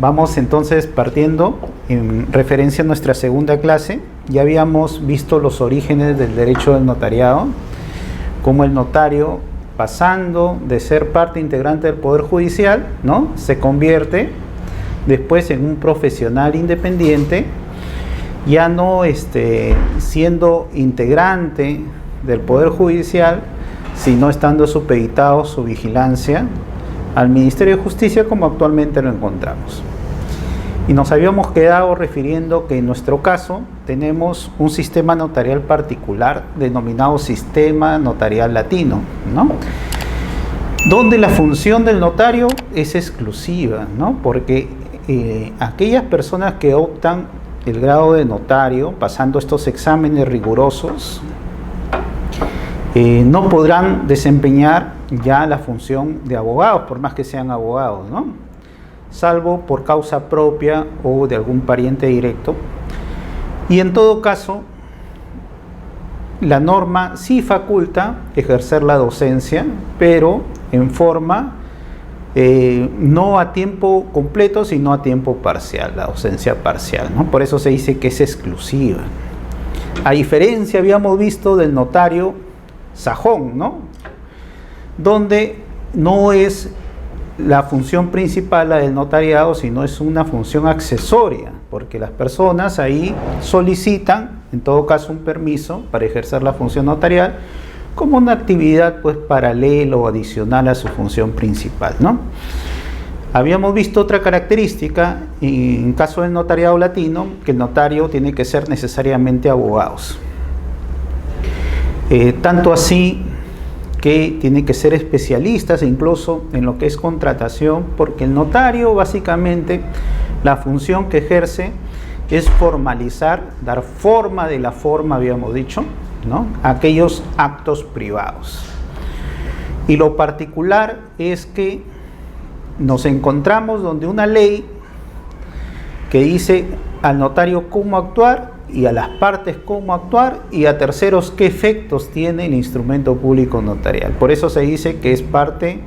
Vamos entonces partiendo en referencia a nuestra segunda clase. Ya habíamos visto los orígenes del derecho del notariado, cómo el notario, pasando de ser parte integrante del Poder Judicial, ¿no?, se convierte después en un profesional independiente, ya no siendo integrante del Poder Judicial, sino estando supeditado su vigilancia al Ministerio de Justicia, como actualmente lo encontramos. Y nos habíamos quedado refiriendo que en nuestro caso tenemos un sistema notarial particular denominado Sistema Notarial Latino, ¿no?, donde la función del notario es exclusiva, ¿no?, porque aquellas personas que optan el grado de notario, pasando estos exámenes rigurosos, no podrán desempeñar ya la función de abogados, por más que sean abogados, ¿no?, salvo por causa propia o de algún pariente directo. Y en todo caso, la norma sí faculta ejercer la docencia, pero en forma no a tiempo completo, sino a tiempo parcial, la docencia parcial, ¿no? Por eso se dice que es exclusiva. A diferencia, habíamos visto, del notario sajón, ¿no?, donde no es la función principal la del notariado, sino es una función accesoria, porque las personas ahí solicitan, en todo caso, un permiso para ejercer la función notarial como una actividad, pues, paralela o adicional a su función principal, ¿no? Habíamos visto otra característica en caso del notariado latino, que el notario tiene que ser necesariamente abogados. Tanto así que tiene que ser especialistas incluso en lo que es contratación, porque el notario básicamente la función que ejerce es formalizar, dar forma de la forma, habíamos dicho, ¿no?, a aquellos actos privados. Y lo particular es que nos encontramos donde una ley que dice al notario cómo actuar y a las partes cómo actuar y a terceros qué efectos tiene el instrumento público notarial. Por eso se dice que es parte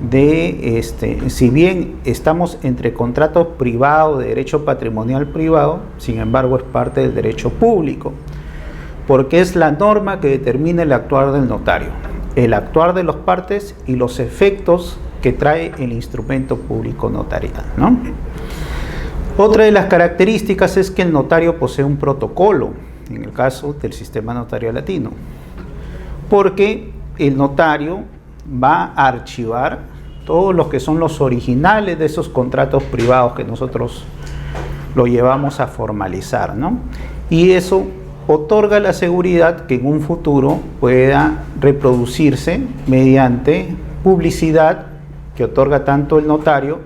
de, si bien estamos entre contratos privados de derecho patrimonial privado, sin embargo es parte del derecho público, porque es la norma que determina el actuar del notario, el actuar de las partes y los efectos que trae el instrumento público notarial, ¿no? Otra de las características es que el notario posee un protocolo, en el caso del sistema notarial latino, porque el notario va a archivar todos los que son los originales de esos contratos privados que nosotros lo llevamos a formalizar, ¿no? Y eso otorga la seguridad que en un futuro pueda reproducirse mediante publicidad que otorga tanto el notario,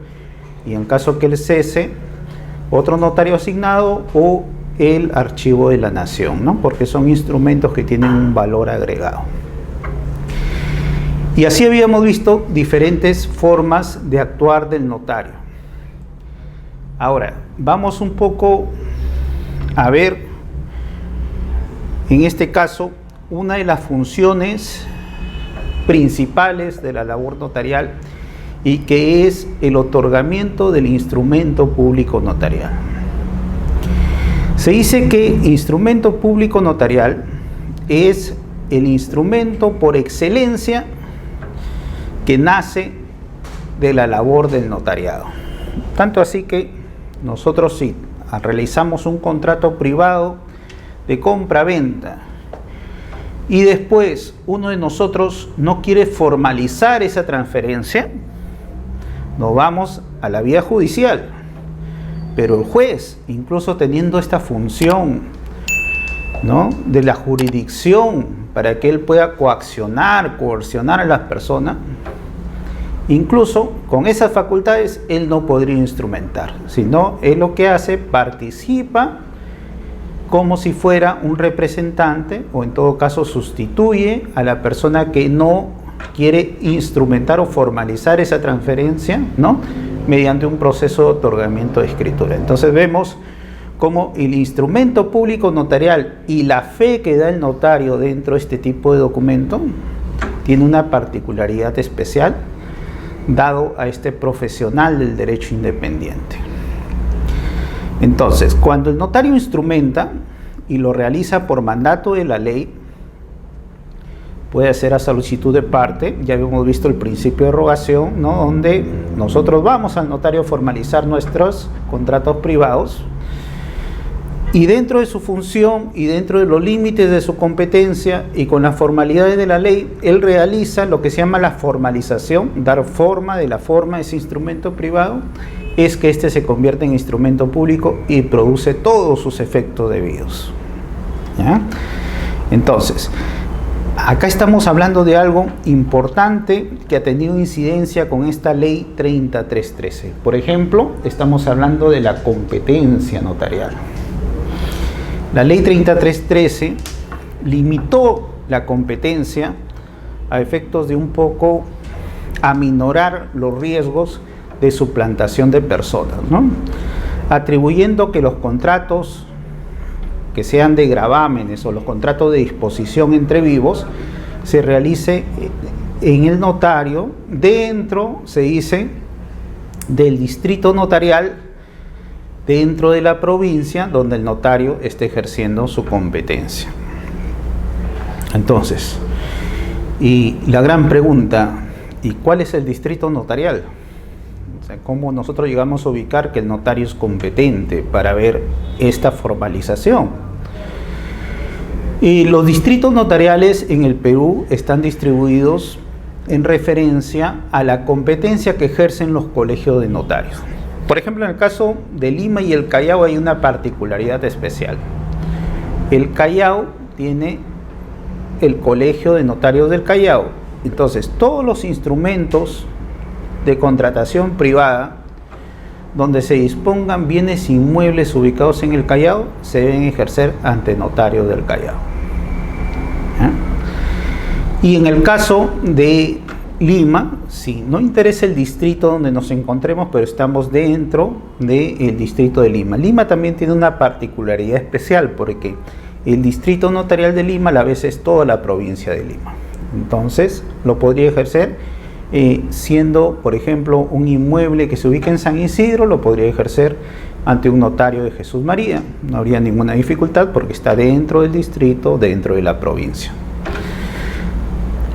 y en caso que él cese, otro notario asignado, o el archivo de la nación, ¿no?, porque son instrumentos que tienen un valor agregado. Y así habíamos visto diferentes formas de actuar del notario. Ahora, vamos un poco a ver, en este caso, una de las funciones principales de la labor notarial, y que es el otorgamiento del instrumento público notarial. Se dice que instrumento público notarial es el instrumento por excelencia que nace de la labor del notariado. Tanto así que nosotros, si realizamos un contrato privado de compra-venta y después uno de nosotros no quiere formalizar esa transferencia, nos vamos a la vía judicial, pero el juez, incluso teniendo esta función, ¿no?, de la jurisdicción para que él pueda coaccionar, coercionar a las personas, incluso con esas facultades él no podría instrumentar, sino él lo que hace, participa como si fuera un representante, o en todo caso sustituye a la persona que no quiere instrumentar o formalizar esa transferencia, ¿no?, mediante un proceso de otorgamiento de escritura. Entonces vemos cómo el instrumento público notarial y la fe que da el notario dentro de este tipo de documento tiene una particularidad especial dado a este profesional del derecho independiente. Entonces, cuando el notario instrumenta y lo realiza por mandato de la ley, puede hacer a solicitud de parte. Ya habíamos visto el principio de rogación, ¿no?, donde nosotros vamos al notario a formalizar nuestros contratos privados, y dentro de su función y dentro de los límites de su competencia y con las formalidades de la ley, él realiza lo que se llama la formalización, dar forma de la forma a ese instrumento privado, es que éste se convierte en instrumento público y produce todos sus efectos debidos. ¿Ya? Entonces, acá estamos hablando de algo importante que ha tenido incidencia con esta ley 3313. Por ejemplo, estamos hablando de la competencia notarial. La ley 3313 limitó la competencia a efectos de un poco aminorar los riesgos de suplantación de personas, ¿no?, atribuyendo que los contratos que sean de gravámenes o los contratos de disposición entre vivos se realice en el notario dentro, se dice, del distrito notarial dentro de la provincia donde el notario esté ejerciendo su competencia. Entonces, y la gran pregunta, ¿y cuál es el distrito notarial? O sea, ¿cómo nosotros llegamos a ubicar que el notario es competente para ver esta formalización? Y los distritos notariales en el Perú están distribuidos en referencia a la competencia que ejercen los colegios de notarios. Por ejemplo, en el caso de Lima y el Callao hay una particularidad especial. El Callao tiene el Colegio de Notarios del Callao. Entonces, todos los instrumentos de contratación privada donde se dispongan bienes inmuebles ubicados en el Callao se deben ejercer ante notario del Callao. Y en el caso de Lima, sí, no interesa el distrito donde nos encontremos, pero estamos dentro del distrito de Lima. Lima también tiene una particularidad especial porque el distrito notarial de Lima a la vez es toda la provincia de Lima. Entonces, lo podría ejercer siendo, por ejemplo, un inmueble que se ubica en San Isidro, lo podría ejercer ante un notario de Jesús María. No habría ninguna dificultad porque está dentro del distrito, dentro de la provincia.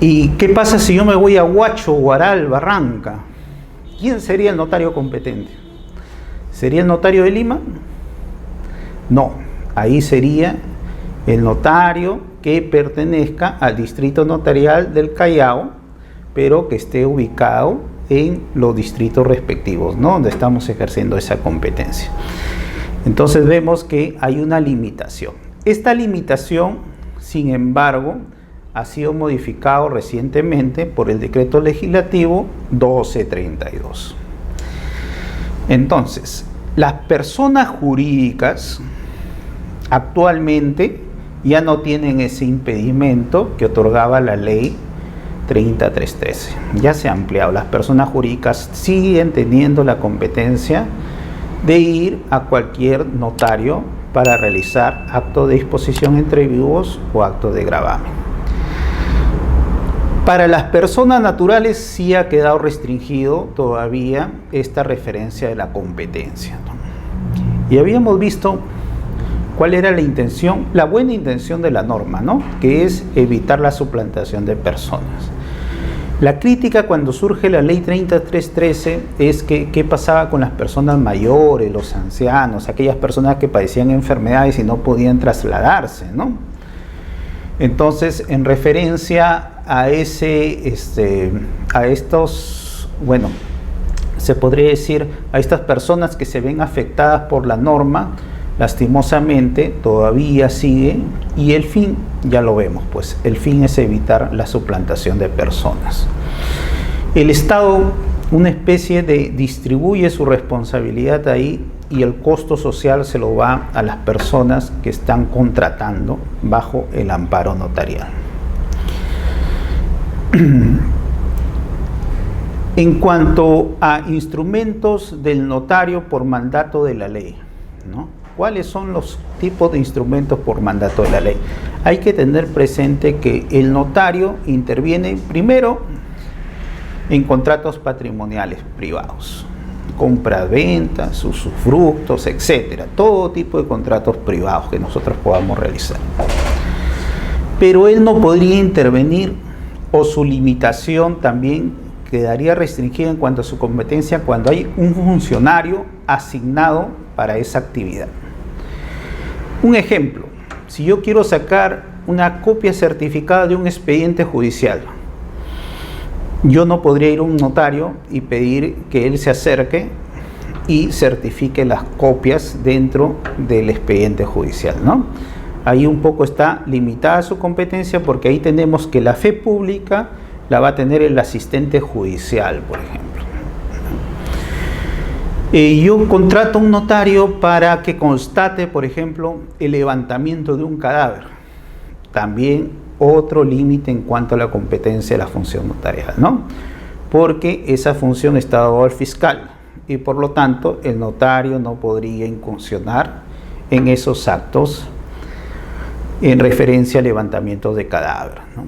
¿Y qué pasa si yo me voy a Huacho, Huaral, Barranca? ¿Quién sería el notario competente? ¿Sería el notario de Lima? No, ahí sería el notario que pertenezca al distrito notarial del Callao, pero que esté ubicado en los distritos respectivos, ¿no?, donde estamos ejerciendo esa competencia. Entonces vemos que hay una limitación. Esta limitación, sin embargo, ha sido modificado recientemente por el decreto legislativo 1232. Entonces, las personas jurídicas actualmente ya no tienen ese impedimento que otorgaba la ley 3313. Ya se ha ampliado. Las personas jurídicas siguen teniendo la competencia de ir a cualquier notario para realizar acto de disposición entre vivos o acto de gravamen. Para las personas naturales sí ha quedado restringido todavía esta referencia de la competencia, ¿no? Y habíamos visto cuál era la intención, la buena intención de la norma, ¿no?, que es evitar la suplantación de personas. La crítica cuando surge la ley 3313 es que qué pasaba con las personas mayores, los ancianos, aquellas personas que padecían enfermedades y no podían trasladarse, ¿no? Entonces, en referencia a se podría decir a estas personas que se ven afectadas por la norma, lastimosamente todavía sigue, y el fin ya lo vemos, pues el fin es evitar la suplantación de personas. El Estado, una especie de distribuye su responsabilidad ahí y el costo social se lo va a las personas que están contratando bajo el amparo notarial. En cuanto a instrumentos del notario por mandato de la ley, ¿no?, ¿cuáles son los tipos de instrumentos por mandato de la ley? Hay que tener presente que el notario interviene primero en contratos patrimoniales privados. compra-venta, sus usufructos, etcétera, todo tipo de contratos privados que nosotros podamos realizar. Pero él no podría intervenir, o su limitación también quedaría restringida en cuanto a su competencia cuando hay un funcionario asignado para esa actividad. Un ejemplo, si yo quiero sacar una copia certificada de un expediente judicial, yo no podría ir a un notario y pedir que él se acerque y certifique las copias dentro del expediente judicial, ¿no? Ahí un poco está limitada su competencia, porque ahí tenemos que la fe pública la va a tener el asistente judicial, por ejemplo. Yo contrato a un notario para que constate, por ejemplo, el levantamiento de un cadáver. También otro límite en cuanto a la competencia de la función notarial, ¿no? Porque esa función está dada al fiscal y por lo tanto el notario no podría incursionar en esos actos en referencia al levantamiento de cadáver, ¿no?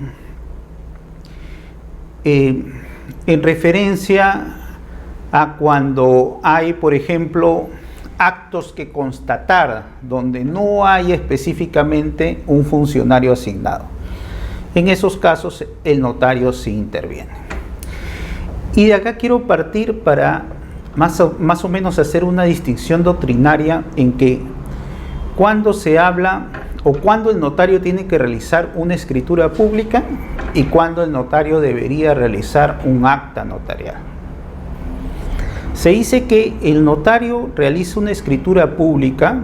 En referencia a cuando hay, por ejemplo, actos que constatar donde no hay específicamente un funcionario asignado. En esos casos el notario sí interviene. Y de acá quiero partir para más o menos hacer una distinción doctrinaria en que cuando se habla o cuando el notario tiene que realizar una escritura pública y cuando el notario debería realizar un acta notarial. Se dice que el notario realiza una escritura pública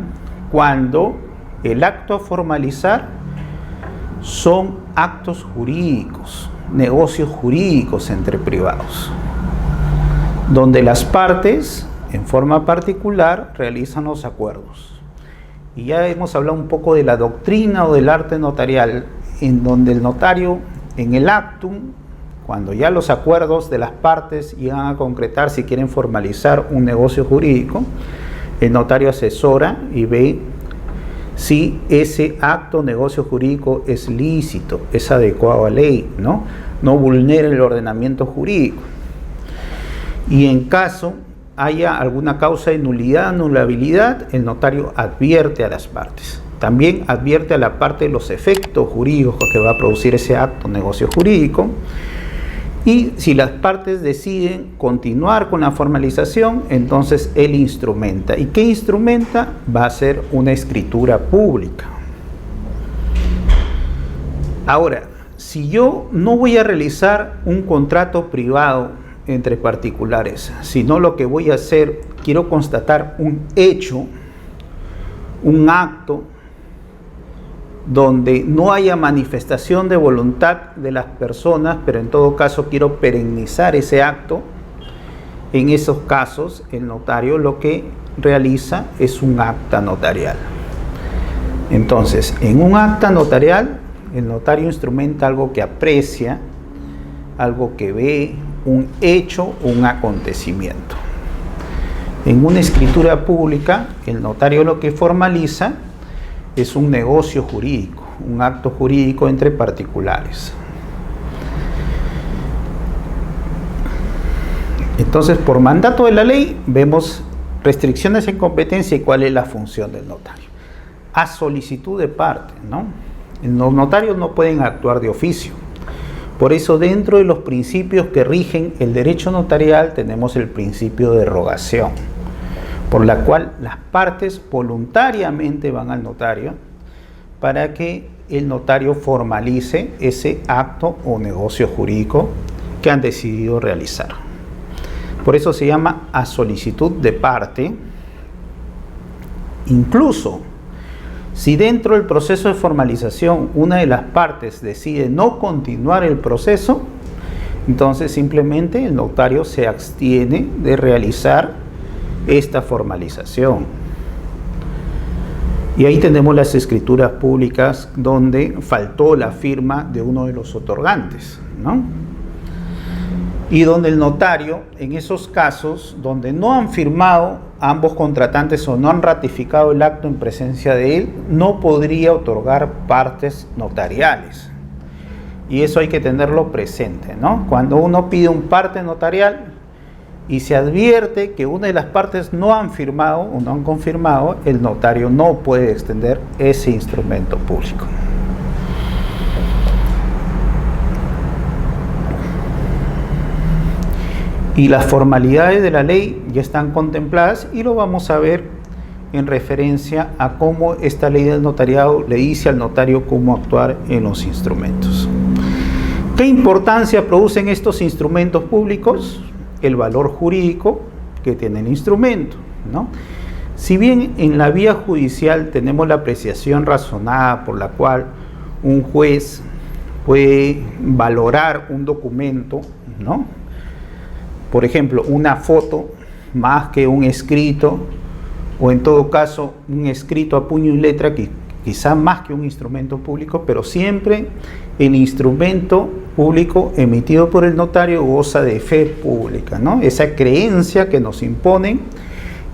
cuando el acto a formalizar son actos jurídicos, negocios jurídicos entre privados, donde las partes, en forma particular, realizan los acuerdos. Y ya hemos hablado un poco de la doctrina o del arte notarial, en donde el notario, en el actum, cuando ya los acuerdos de las partes llegan a concretar si quieren formalizar un negocio jurídico, el notario asesora y ve si ese acto o negocio jurídico es lícito, es adecuado a ley, no vulnera el ordenamiento jurídico. Y en caso haya alguna causa de nulidad, anulabilidad, el notario advierte a las partes. También advierte a la parte de los efectos jurídicos que va a producir ese acto o negocio jurídico. Y si las partes deciden continuar con la formalización, entonces él instrumenta. ¿Y qué instrumenta? Va a ser una escritura pública. Ahora, si yo no voy a realizar un contrato privado entre particulares, sino lo que voy a hacer, quiero constatar un hecho, un acto, donde no haya manifestación de voluntad de las personas, pero en todo caso quiero perennizar ese acto. En esos casos, el notario lo que realiza es un acta notarial. Entonces, en un acta notarial, el notario instrumenta algo que aprecia, algo que ve, un hecho, un acontecimiento. En una escritura pública, el notario lo que formaliza es un negocio jurídico, un acto jurídico entre particulares. Entonces, por mandato de la ley, vemos restricciones en competencia y cuál es la función del notario. A solicitud de parte, ¿no? Los notarios no pueden actuar de oficio. Por eso, dentro de los principios que rigen el derecho notarial, tenemos el principio de rogación, por la cual las partes voluntariamente van al notario para que el notario formalice ese acto o negocio jurídico que han decidido realizar. Por eso se llama a solicitud de parte. Incluso si dentro del proceso de formalización una de las partes decide no continuar el proceso, entonces simplemente el notario se abstiene de realizar esta formalización. Y ahí tenemos las escrituras públicas donde faltó la firma de uno de los otorgantes, ¿no? Y donde el notario, en esos casos donde no han firmado ambos contratantes o no han ratificado el acto en presencia de él, no podría otorgar partes notariales. Y eso hay que tenerlo presente, ¿no? Cuando uno pide un parte notarial, y se advierte que una de las partes no han firmado o no han confirmado, el notario no puede extender ese instrumento público. Y las formalidades de la ley ya están contempladas y lo vamos a ver en referencia a cómo esta ley del notariado le dice al notario cómo actuar en los instrumentos. ¿Qué importancia producen estos instrumentos públicos? El valor jurídico que tiene el instrumento, ¿no? Si bien en la vía judicial tenemos la apreciación razonada por la cual un juez puede valorar un documento, ¿no? Por ejemplo, una foto más que un escrito, o en todo caso un escrito a puño y letra, que quizá más que un instrumento público, pero siempre el instrumento público emitido por el notario goza de fe pública, ¿no? Esa creencia que nos imponen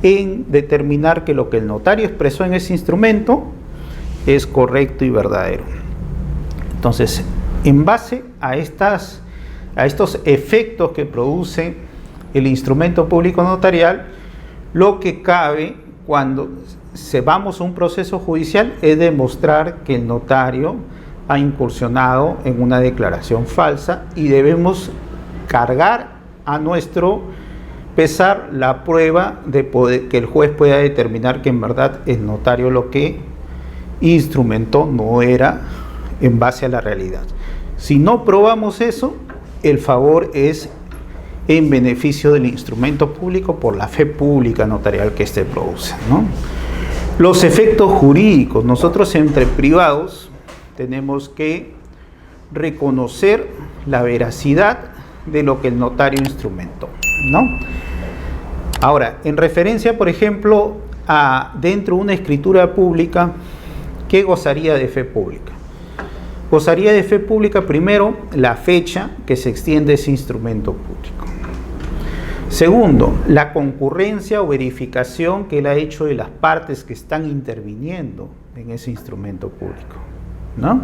en determinar que lo que el notario expresó en ese instrumento es correcto y verdadero. Entonces, en base a estos efectos que produce el instrumento público notarial, lo que cabe cuando vamos a un proceso judicial es demostrar que el notario ha incursionado en una declaración falsa y debemos cargar a nuestro pesar la prueba de que el juez pueda determinar que en verdad el notario lo que instrumentó no era en base a la realidad. Si no probamos eso, el favor es en beneficio del instrumento público por la fe pública notarial que éste produce, ¿no? Los efectos jurídicos. Nosotros entre privados tenemos que reconocer la veracidad de lo que el notario instrumentó, ¿no? Ahora, en referencia, por ejemplo, a dentro de una escritura pública, ¿qué gozaría de fe pública? Gozaría de fe pública, primero, la fecha que se extiende ese instrumento público. Segundo, la concurrencia o verificación que él ha hecho de las partes que están interviniendo en ese instrumento público, ¿no?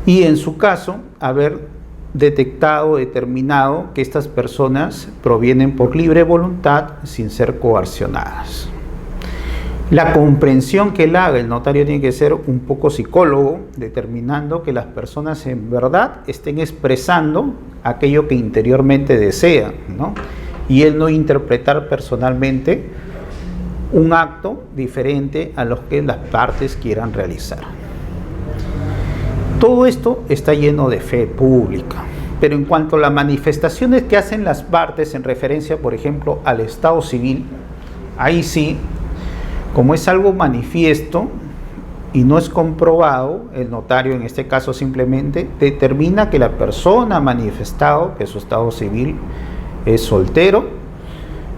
Y en su caso, haber detectado, determinado que estas personas provienen por libre voluntad sin ser coaccionadas. La comprensión que él haga, el notario tiene que ser un poco psicólogo, determinando que las personas en verdad estén expresando aquello que interiormente desean, ¿no? Y él no interpretar personalmente un acto diferente a lo que las partes quieran realizar. Todo esto está lleno de fe pública, pero en cuanto a las manifestaciones que hacen las partes en referencia, por ejemplo, al estado civil, ahí sí, como es algo manifiesto y no es comprobado, el notario en este caso simplemente determina que la persona ha manifestado que su estado civil es soltero,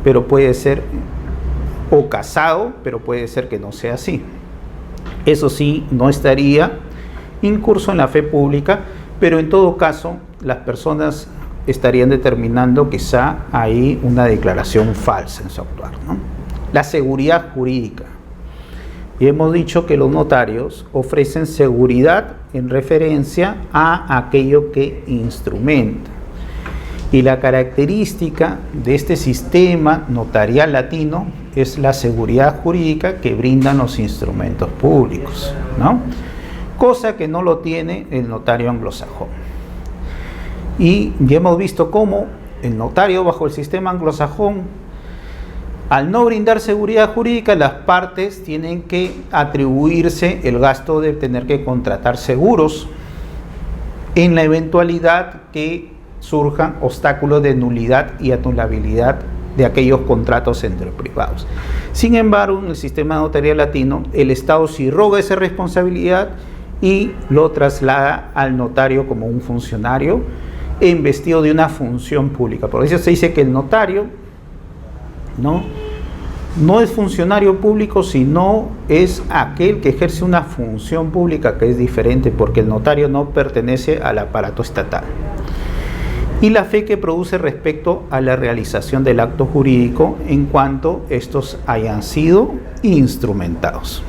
pero puede ser, o casado, pero puede ser que no sea así. Eso sí, no estaría incurso en la fe pública, pero en todo caso las personas estarían determinando quizá ahí una declaración falsa en su actuar, ¿no? La seguridad jurídica. Y hemos dicho que los notarios ofrecen seguridad en referencia a aquello que instrumenta. Y la característica de este sistema notarial latino es la seguridad jurídica que brindan los instrumentos públicos, ¿no? Cosa que no lo tiene el notario anglosajón. Y ya hemos visto cómo el notario bajo el sistema anglosajón, al no brindar seguridad jurídica, las partes tienen que atribuirse el gasto de tener que contratar seguros en la eventualidad que surjan obstáculos de nulidad y anulabilidad de aquellos contratos entre privados. Sin embargo, en el sistema notarial latino, el Estado sí roga esa responsabilidad y lo traslada al notario como un funcionario investido de una función pública. Por eso se dice que el notario no es funcionario público, sino es aquel que ejerce una función pública que es diferente, porque el notario no pertenece al aparato estatal. Y la fe que produce respecto a la realización del acto jurídico en cuanto estos hayan sido instrumentados.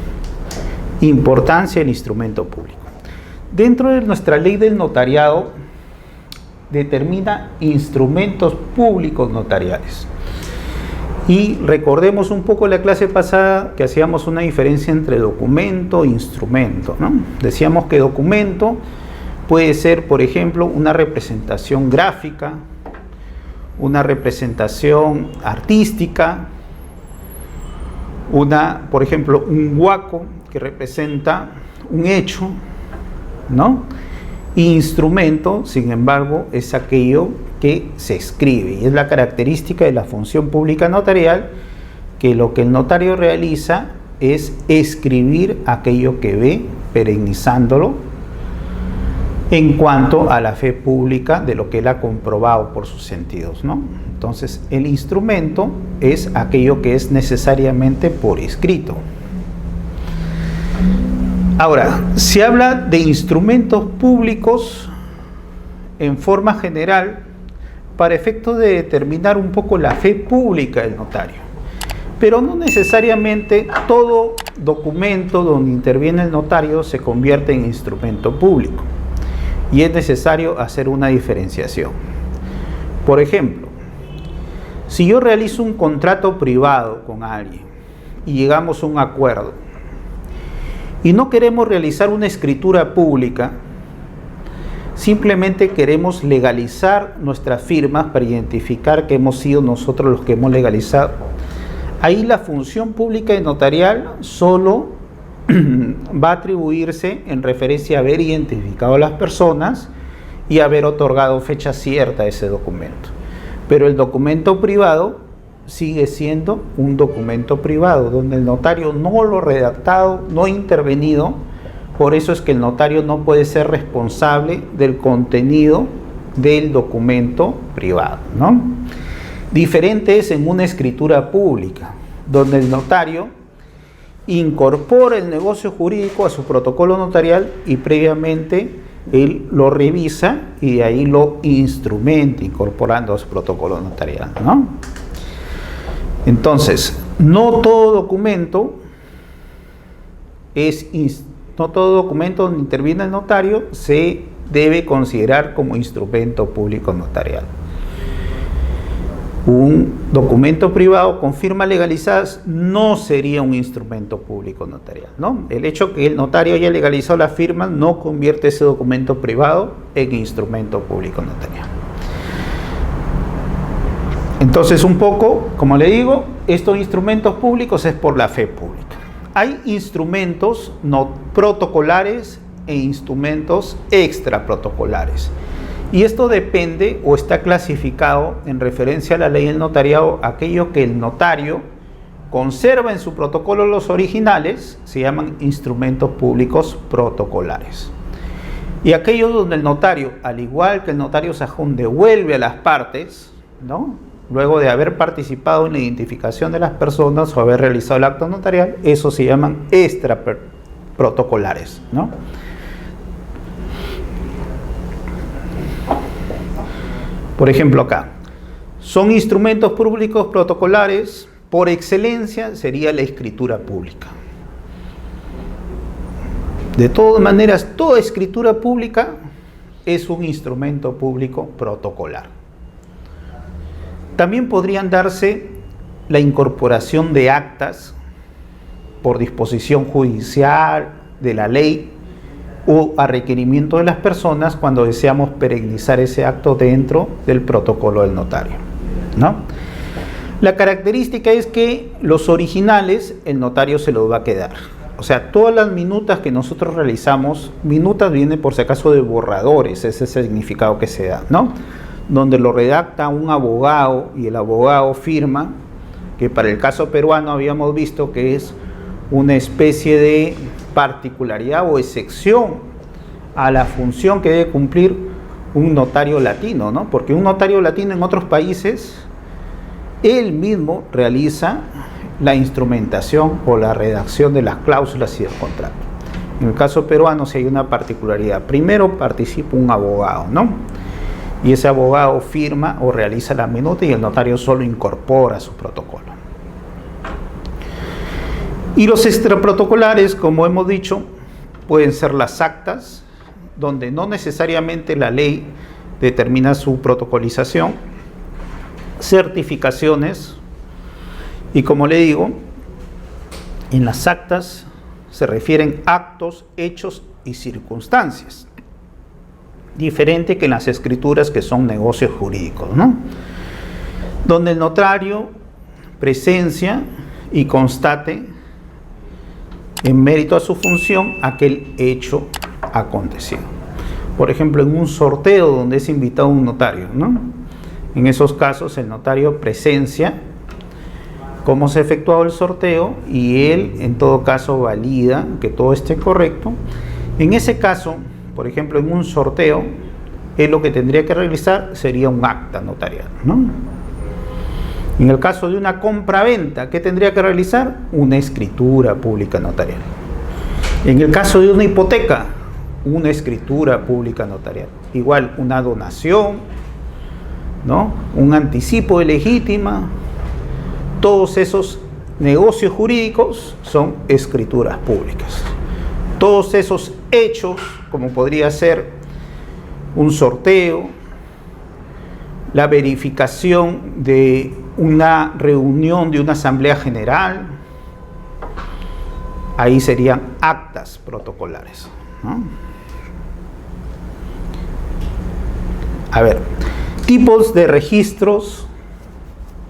Importancia del instrumento público. Dentro de nuestra ley del notariado determina instrumentos públicos notariales. Y recordemos un poco la clase pasada que hacíamos una diferencia entre documento e instrumento, ¿no? Decíamos que documento puede ser, por ejemplo, una representación gráfica, una representación artística, por ejemplo, un huaco que representa un hecho, ¿no? Instrumento, sin embargo, es aquello que se escribe, y es la característica de la función pública notarial, que lo que el notario realiza es escribir aquello que ve, perennizándolo en cuanto a la fe pública de lo que él ha comprobado por sus sentidos, ¿no? Entonces, el instrumento es aquello que es necesariamente por escrito. Ahora, se habla de instrumentos públicos en forma general para efectos de determinar un poco la fe pública del notario. Pero no necesariamente todo documento donde interviene el notario se convierte en instrumento público. Y es necesario hacer una diferenciación. Por ejemplo, si yo realizo un contrato privado con alguien y llegamos a un acuerdo y no queremos realizar una escritura pública, simplemente queremos legalizar nuestras firmas para identificar que hemos sido nosotros los que hemos legalizado, ahí la función pública y notarial solo va a atribuirse en referencia a haber identificado a las personas y haber otorgado fecha cierta a ese documento. Pero el documento privado sigue siendo un documento privado, donde el notario no lo ha redactado, no ha intervenido. Por eso es que el notario no puede ser responsable del contenido del documento privado, ¿no? Diferente es en una escritura pública, donde el notario incorpora el negocio jurídico a su protocolo notarial y previamente él lo revisa y de ahí lo instrumenta incorporando a su protocolo notarial, ¿no? Entonces, no todo documento donde interviene el notario se debe considerar como instrumento público notarial. Un documento privado con firmas legalizadas no sería un instrumento público notarial, ¿no? El hecho que el notario haya legalizado la firma no convierte ese documento privado en instrumento público notarial. Entonces, un poco, como le digo, estos instrumentos públicos es por la fe pública. Hay instrumentos no protocolares e instrumentos extraprotocolares. Y esto depende o está clasificado en referencia a la ley del notariado, aquello que el notario conserva en su protocolo los originales, se llaman instrumentos públicos protocolares. Y aquellos donde el notario, al igual que el notario sajón, devuelve a las partes, ¿no?, luego de haber participado en la identificación de las personas o haber realizado el acto notarial, esos se llaman extraprotocolares, ¿no? Por ejemplo, acá, son instrumentos públicos protocolares, por excelencia sería la escritura pública. De todas maneras, toda escritura pública es un instrumento público protocolar. También podrían darse la incorporación de actas por disposición judicial de la ley o a requerimiento de las personas cuando deseamos perennizar ese acto dentro del protocolo del notario, ¿no? La característica es que los originales el notario se los va a quedar. O sea, todas las minutas que nosotros realizamos, minutas viene por si acaso de borradores, ese es el significado que se da, ¿no? Donde lo redacta un abogado y el abogado firma, que para el caso peruano habíamos visto que es una especie de particularidad o excepción a la función que debe cumplir un notario latino, ¿no? Porque un notario latino en otros países, él mismo realiza la instrumentación o la redacción de las cláusulas y del contrato. En el caso peruano sí hay una particularidad. Primero participa un abogado, ¿no? Y ese abogado firma o realiza la minuta y el notario solo incorpora su protocolo. Y los extraprotocolares, como hemos dicho, pueden ser las actas, donde no necesariamente la ley determina su protocolización, certificaciones, y como le digo, en las actas se refieren actos, hechos y circunstancias, diferente que en las escrituras, que son negocios jurídicos, ¿no? Donde el notario presencia y constate en mérito a su función aquel hecho acontecido. Por ejemplo, en un sorteo donde es invitado un notario, ¿no? En esos casos el notario presencia cómo se ha efectuado el sorteo y él en todo caso valida que todo esté correcto. En ese caso, por ejemplo, en un sorteo, él lo que tendría que realizar sería un acta notarial, ¿no? En el caso de una compra-venta, ¿qué tendría que realizar? Una escritura pública notarial. En el caso de una hipoteca, una escritura pública notarial. Igual, una donación, ¿no? Un anticipo de legítima. Todos esos negocios jurídicos son escrituras públicas. Todos esos hechos, como podría ser un sorteo, la verificación de una reunión de una asamblea general, ahí serían actas protocolares, ¿no? A ver, tipos de registros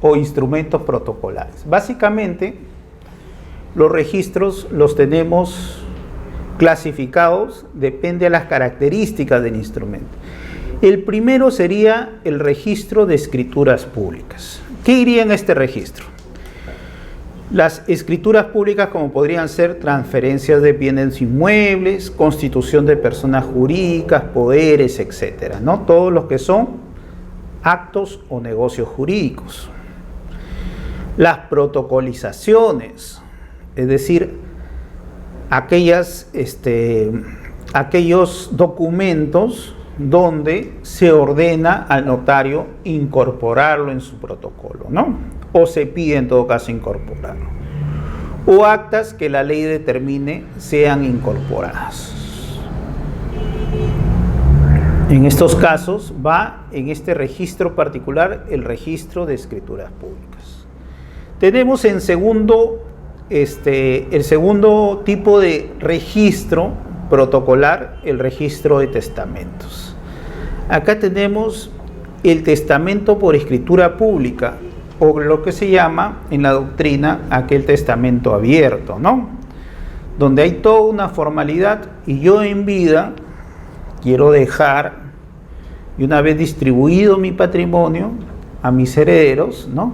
o instrumentos protocolares. Básicamente, los registros los tenemos clasificados, depende de las características del instrumento. El primero sería el registro de escrituras públicas. ¿Qué iría en este registro? Las escrituras públicas, como podrían ser transferencias de bienes inmuebles, constitución de personas jurídicas, poderes, etcétera, ¿no? Todos los que son actos o negocios jurídicos. Las protocolizaciones, es decir, aquellos documentos donde se ordena al notario incorporarlo en su protocolo, ¿no? O se pide en todo caso incorporarlo. O actas que la ley determine sean incorporadas. En estos casos va en este registro particular el registro de escrituras públicas. Tenemos en el segundo tipo de registro protocolar, el registro de testamentos. Acá tenemos el testamento por escritura pública, o lo que se llama en la doctrina aquel testamento abierto, ¿no? Donde hay toda una formalidad y yo en vida quiero dejar, y una vez distribuido mi patrimonio a mis herederos, ¿no?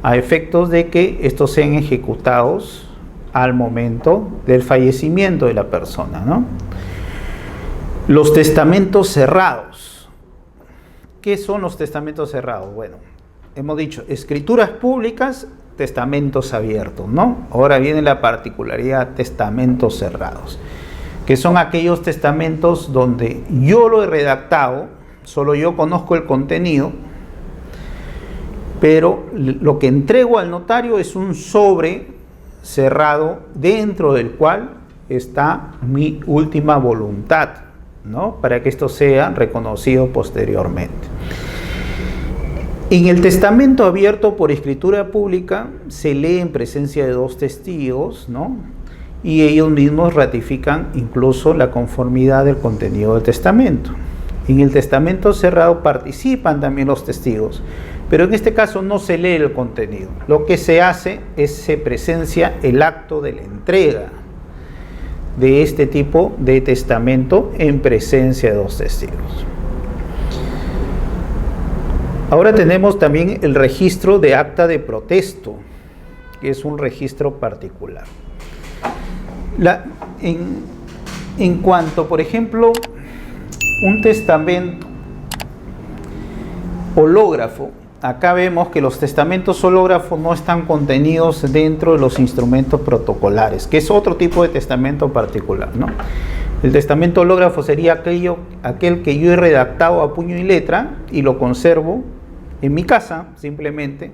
A efectos de que estos sean ejecutados al momento del fallecimiento de la persona, ¿no? Los testamentos cerrados. ¿Qué son los testamentos cerrados? Bueno, hemos dicho escrituras públicas, testamentos abiertos, ¿no? Ahora viene la particularidad, testamentos cerrados, que son aquellos testamentos donde yo lo he redactado, solo yo conozco el contenido, pero lo que entrego al notario es un sobre cerrado dentro del cual está mi última voluntad, ¿no? Para que esto sea reconocido posteriormente. En el testamento abierto por escritura pública se lee en presencia de dos testigos, ¿no? Y ellos mismos ratifican incluso la conformidad del contenido del testamento. En el testamento cerrado participan también los testigos, pero en este caso no se lee el contenido. Lo que se hace es se presencia el acto de la entrega de este tipo de testamento en presencia de dos testigos. Ahora tenemos también el registro de acta de protesto, que es un registro particular. En cuanto, por ejemplo, un testamento hológrafo, acá vemos que los testamentos hológrafos no están contenidos dentro de los instrumentos protocolares, que es otro tipo de testamento particular, ¿no? El testamento hológrafo sería aquel que yo he redactado a puño y letra y lo conservo en mi casa, simplemente.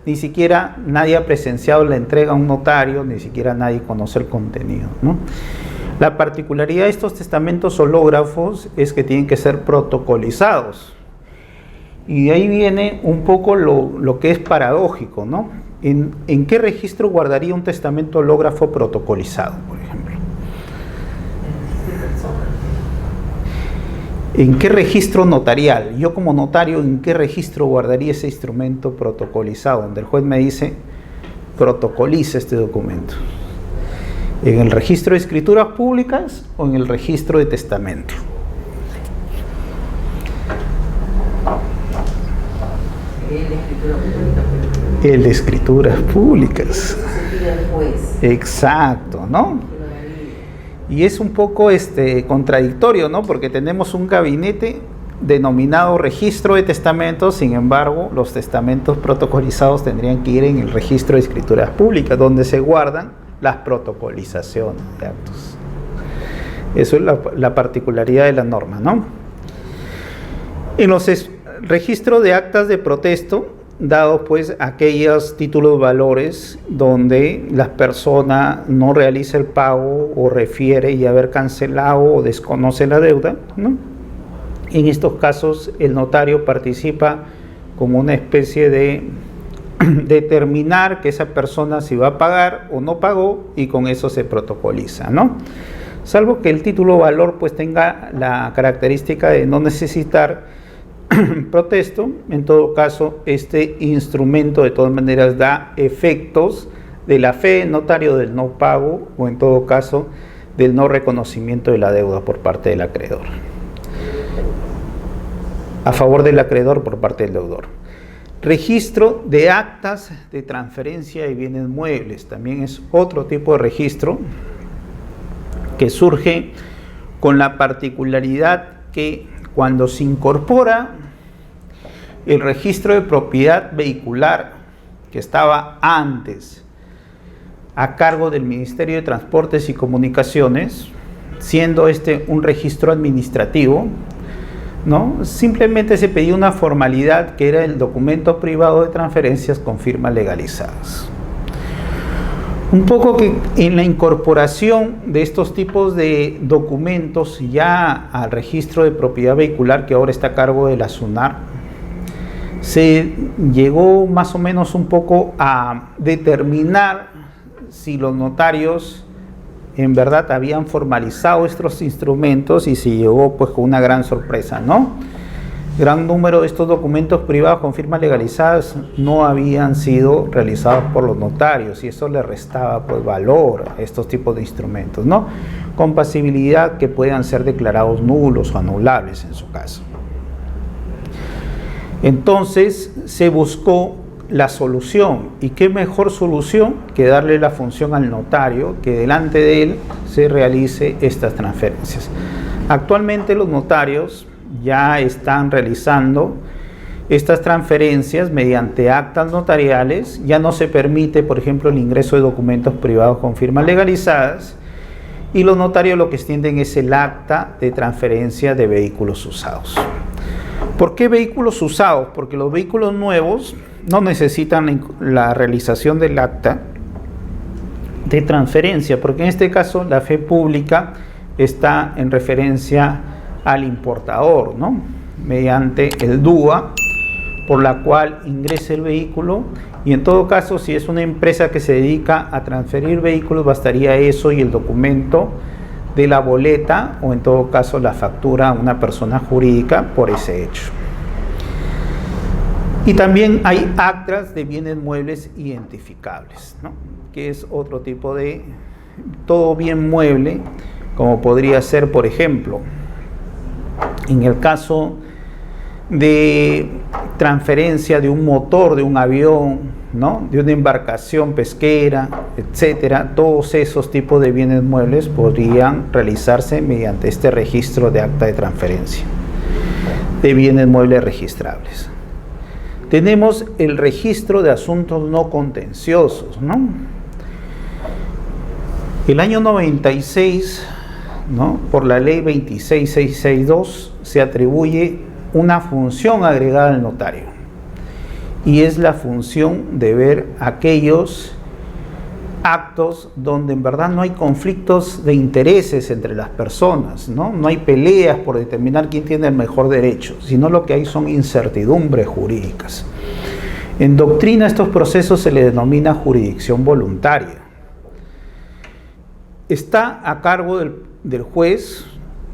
Ni siquiera nadie ha presenciado la entrega a un notario, ni siquiera nadie conoce el contenido, ¿no? La particularidad de estos testamentos hológrafos es que tienen que ser protocolizados. Y de ahí viene un poco lo que es paradójico, ¿no? ¿En qué registro guardaría un testamento hológrafo protocolizado, por ejemplo? ¿En qué registro notarial? Yo como notario, ¿en qué registro guardaría ese instrumento protocolizado? Donde el juez me dice, protocoliza este documento. ¿En el registro de escrituras públicas o en el registro de testamento? El de escrituras públicas. Exacto, ¿no? Y es un poco contradictorio, ¿no? Porque tenemos un gabinete denominado registro de testamentos, sin embargo, los testamentos protocolizados tendrían que ir en el registro de escrituras públicas, donde se guardan las protocolizaciones de actos. Eso es la particularidad de la norma, ¿no? En los registros de actas de protesto, dados pues aquellos títulos valores donde la persona no realiza el pago o refiere y haber cancelado o desconoce la deuda, ¿no? En estos casos el notario participa como una especie de determinar que esa persona si va a pagar o no pagó, y con eso se protocoliza, ¿no? Salvo que el título valor pues tenga la característica de no necesitar protesto, en todo caso este instrumento de todas maneras da efectos de la fe del notario del no pago, o en todo caso del no reconocimiento de la deuda por parte del acreedor, a favor del acreedor por parte del deudor. Registro de actas de transferencia de bienes muebles, también es otro tipo de registro que surge con la particularidad que cuando se incorpora el registro de propiedad vehicular, que estaba antes a cargo del Ministerio de Transportes y Comunicaciones, siendo un registro administrativo, ¿no? Simplemente se pedía una formalidad que era el documento privado de transferencias con firmas legalizadas. Un poco que en la incorporación de estos tipos de documentos ya al registro de propiedad vehicular, que ahora está a cargo de la SUNAR, se llegó más o menos un poco a determinar si los notarios en verdad habían formalizado estos instrumentos, y se llegó pues con una gran sorpresa, ¿no? Gran número de estos documentos privados con firmas legalizadas no habían sido realizados por los notarios, y eso le restaba pues valor a estos tipos de instrumentos, ¿no? Con posibilidad que puedan ser declarados nulos o anulables en su caso. Entonces se buscó la solución, y qué mejor solución que darle la función al notario que delante de él se realice estas transferencias. Actualmente los notarios ya están realizando estas transferencias mediante actas notariales. Ya no se permite, por ejemplo, el ingreso de documentos privados con firmas legalizadas, y los notarios lo que extienden es el acta de transferencia de vehículos usados. ¿Por qué vehículos usados? Porque los vehículos nuevos no necesitan la realización del acta de transferencia, porque en este caso la fe pública está en referencia al importador, ¿no? Mediante el DUA, por la cual ingresa el vehículo, y en todo caso, si es una empresa que se dedica a transferir vehículos, bastaría eso y el documento de la boleta, o en todo caso la factura a una persona jurídica por ese hecho. Y también hay actas de bienes muebles identificables, ¿no? Que es otro tipo de todo bien mueble, como podría ser, por ejemplo, en el caso de transferencia de un motor, de un avión, ¿no? De una embarcación pesquera, etcétera. Todos esos tipos de bienes muebles podrían realizarse mediante este registro de acta de transferencia de bienes muebles registrables. Tenemos el registro de asuntos no contenciosos, ¿no? El año 96, ¿no? Por la ley 26662 se atribuye una función agregada al notario, y es la función de ver aquellos actos donde en verdad no hay conflictos de intereses entre las personas, ¿no? No hay peleas por determinar quién tiene el mejor derecho, sino lo que hay son incertidumbres jurídicas. En doctrina estos procesos se le denomina jurisdicción voluntaria. Está a cargo del juez,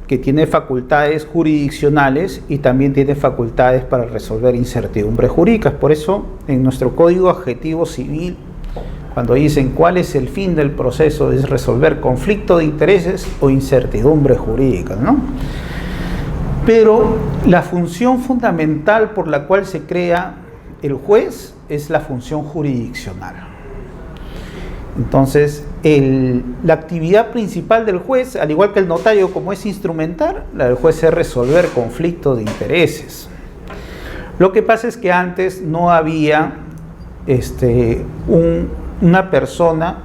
que tiene facultades jurisdiccionales y también tiene facultades para resolver incertidumbres jurídicas. Por eso en nuestro Código Adjetivo Civil, cuando dicen cuál es el fin del proceso, es resolver conflicto de intereses o incertidumbres jurídicas, ¿no? Pero la función fundamental por la cual se crea el juez es la función jurisdiccional. Entonces, la actividad principal del juez, al igual que el notario, como es instrumental, la del juez es resolver conflictos de intereses. Lo que pasa es que antes no había una persona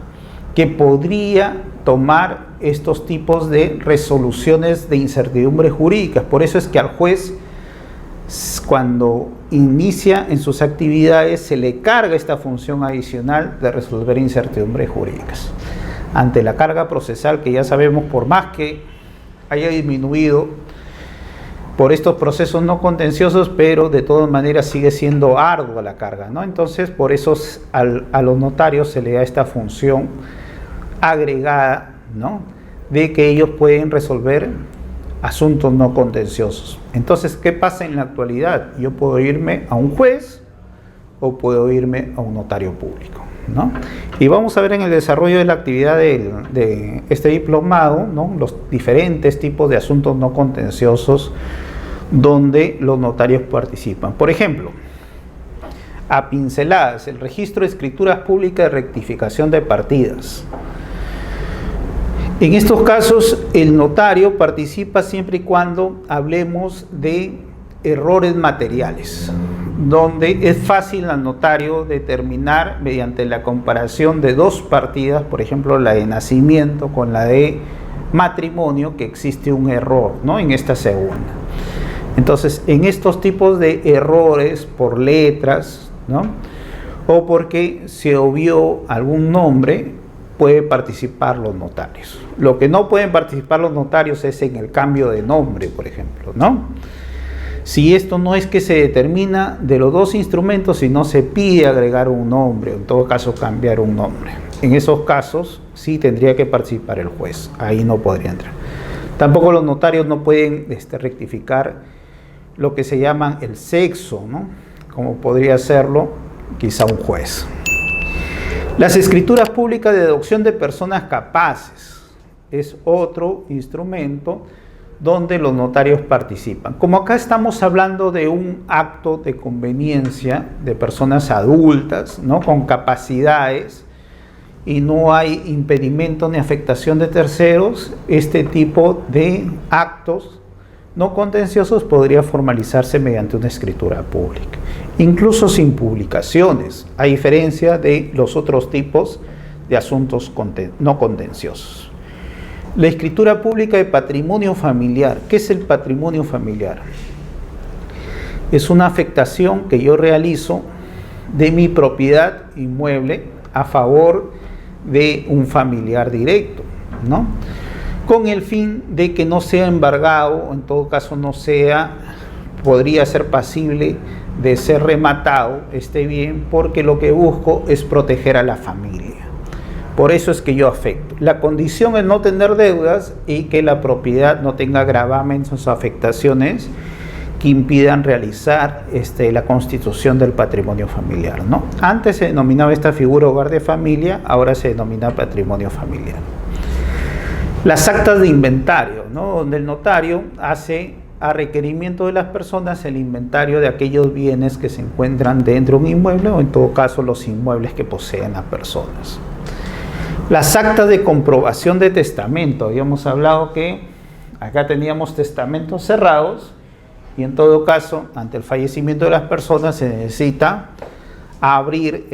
que podría tomar estos tipos de resoluciones de incertidumbres jurídicas. Por eso es que al juez, cuando inicia en sus actividades, se le carga esta función adicional de resolver incertidumbres jurídicas. Ante la carga procesal, que ya sabemos, por más que haya disminuido por estos procesos no contenciosos, pero de todas maneras sigue siendo ardua la carga, ¿no? Entonces, por eso a los notarios se le da esta función agregada, ¿no?, de que ellos pueden resolver asuntos no contenciosos. Entonces, ¿qué pasa en la actualidad? Yo puedo irme a un juez o puedo irme a un notario público, ¿no? Y vamos a ver en el desarrollo de la actividad de este diplomado, ¿no?, los diferentes tipos de asuntos no contenciosos donde los notarios participan. Por ejemplo, a pinceladas, el registro de escrituras públicas de rectificación de partidas. En estos casos, el notario participa siempre y cuando hablemos de errores materiales, donde es fácil al notario determinar mediante la comparación de dos partidas, por ejemplo la de nacimiento con la de matrimonio, que existe un error, ¿no?, en esta segunda. Entonces, en estos tipos de errores por letras, ¿no?, o porque se obvió algún nombre, pueden participar los notarios. Lo que no pueden participar los notarios es en el cambio de nombre, por ejemplo, ¿no? Si esto no es que se determina de los dos instrumentos, sino se pide agregar un nombre, o en todo caso cambiar un nombre. En esos casos sí tendría que participar el juez, ahí no podría entrar. Tampoco los notarios no pueden rectificar lo que se llama el sexo, ¿no?, como podría hacerlo quizá un juez. Las escrituras públicas de adopción de personas capaces es otro instrumento donde los notarios participan. Como acá estamos hablando de un acto de conveniencia de personas adultas, ¿no?, con capacidades, y no hay impedimento ni afectación de terceros, este tipo de actos no contenciosos podría formalizarse mediante una escritura pública, incluso sin publicaciones, a diferencia de los otros tipos de asuntos no contenciosos. La escritura pública de patrimonio familiar. ¿Qué es el patrimonio familiar? Es una afectación que yo realizo de mi propiedad inmueble a favor de un familiar directo, ¿no?, con el fin de que no sea embargado, o en todo caso podría ser pasible de ser rematado este bien, porque lo que busco es proteger a la familia. Por eso es que yo afecto. La condición es no tener deudas y que la propiedad no tenga gravamen o afectaciones que impidan realizar la constitución del patrimonio familiar, ¿no? Antes se denominaba esta figura hogar de familia, ahora se denomina patrimonio familiar. Las actas de inventario, ¿no?, donde el notario hace a requerimiento de las personas el inventario de aquellos bienes que se encuentran dentro de un inmueble, o en todo caso los inmuebles que poseen las personas. Las actas de comprobación de testamento. Habíamos hablado que acá teníamos testamentos cerrados y en todo caso, ante el fallecimiento de las personas, se necesita abrir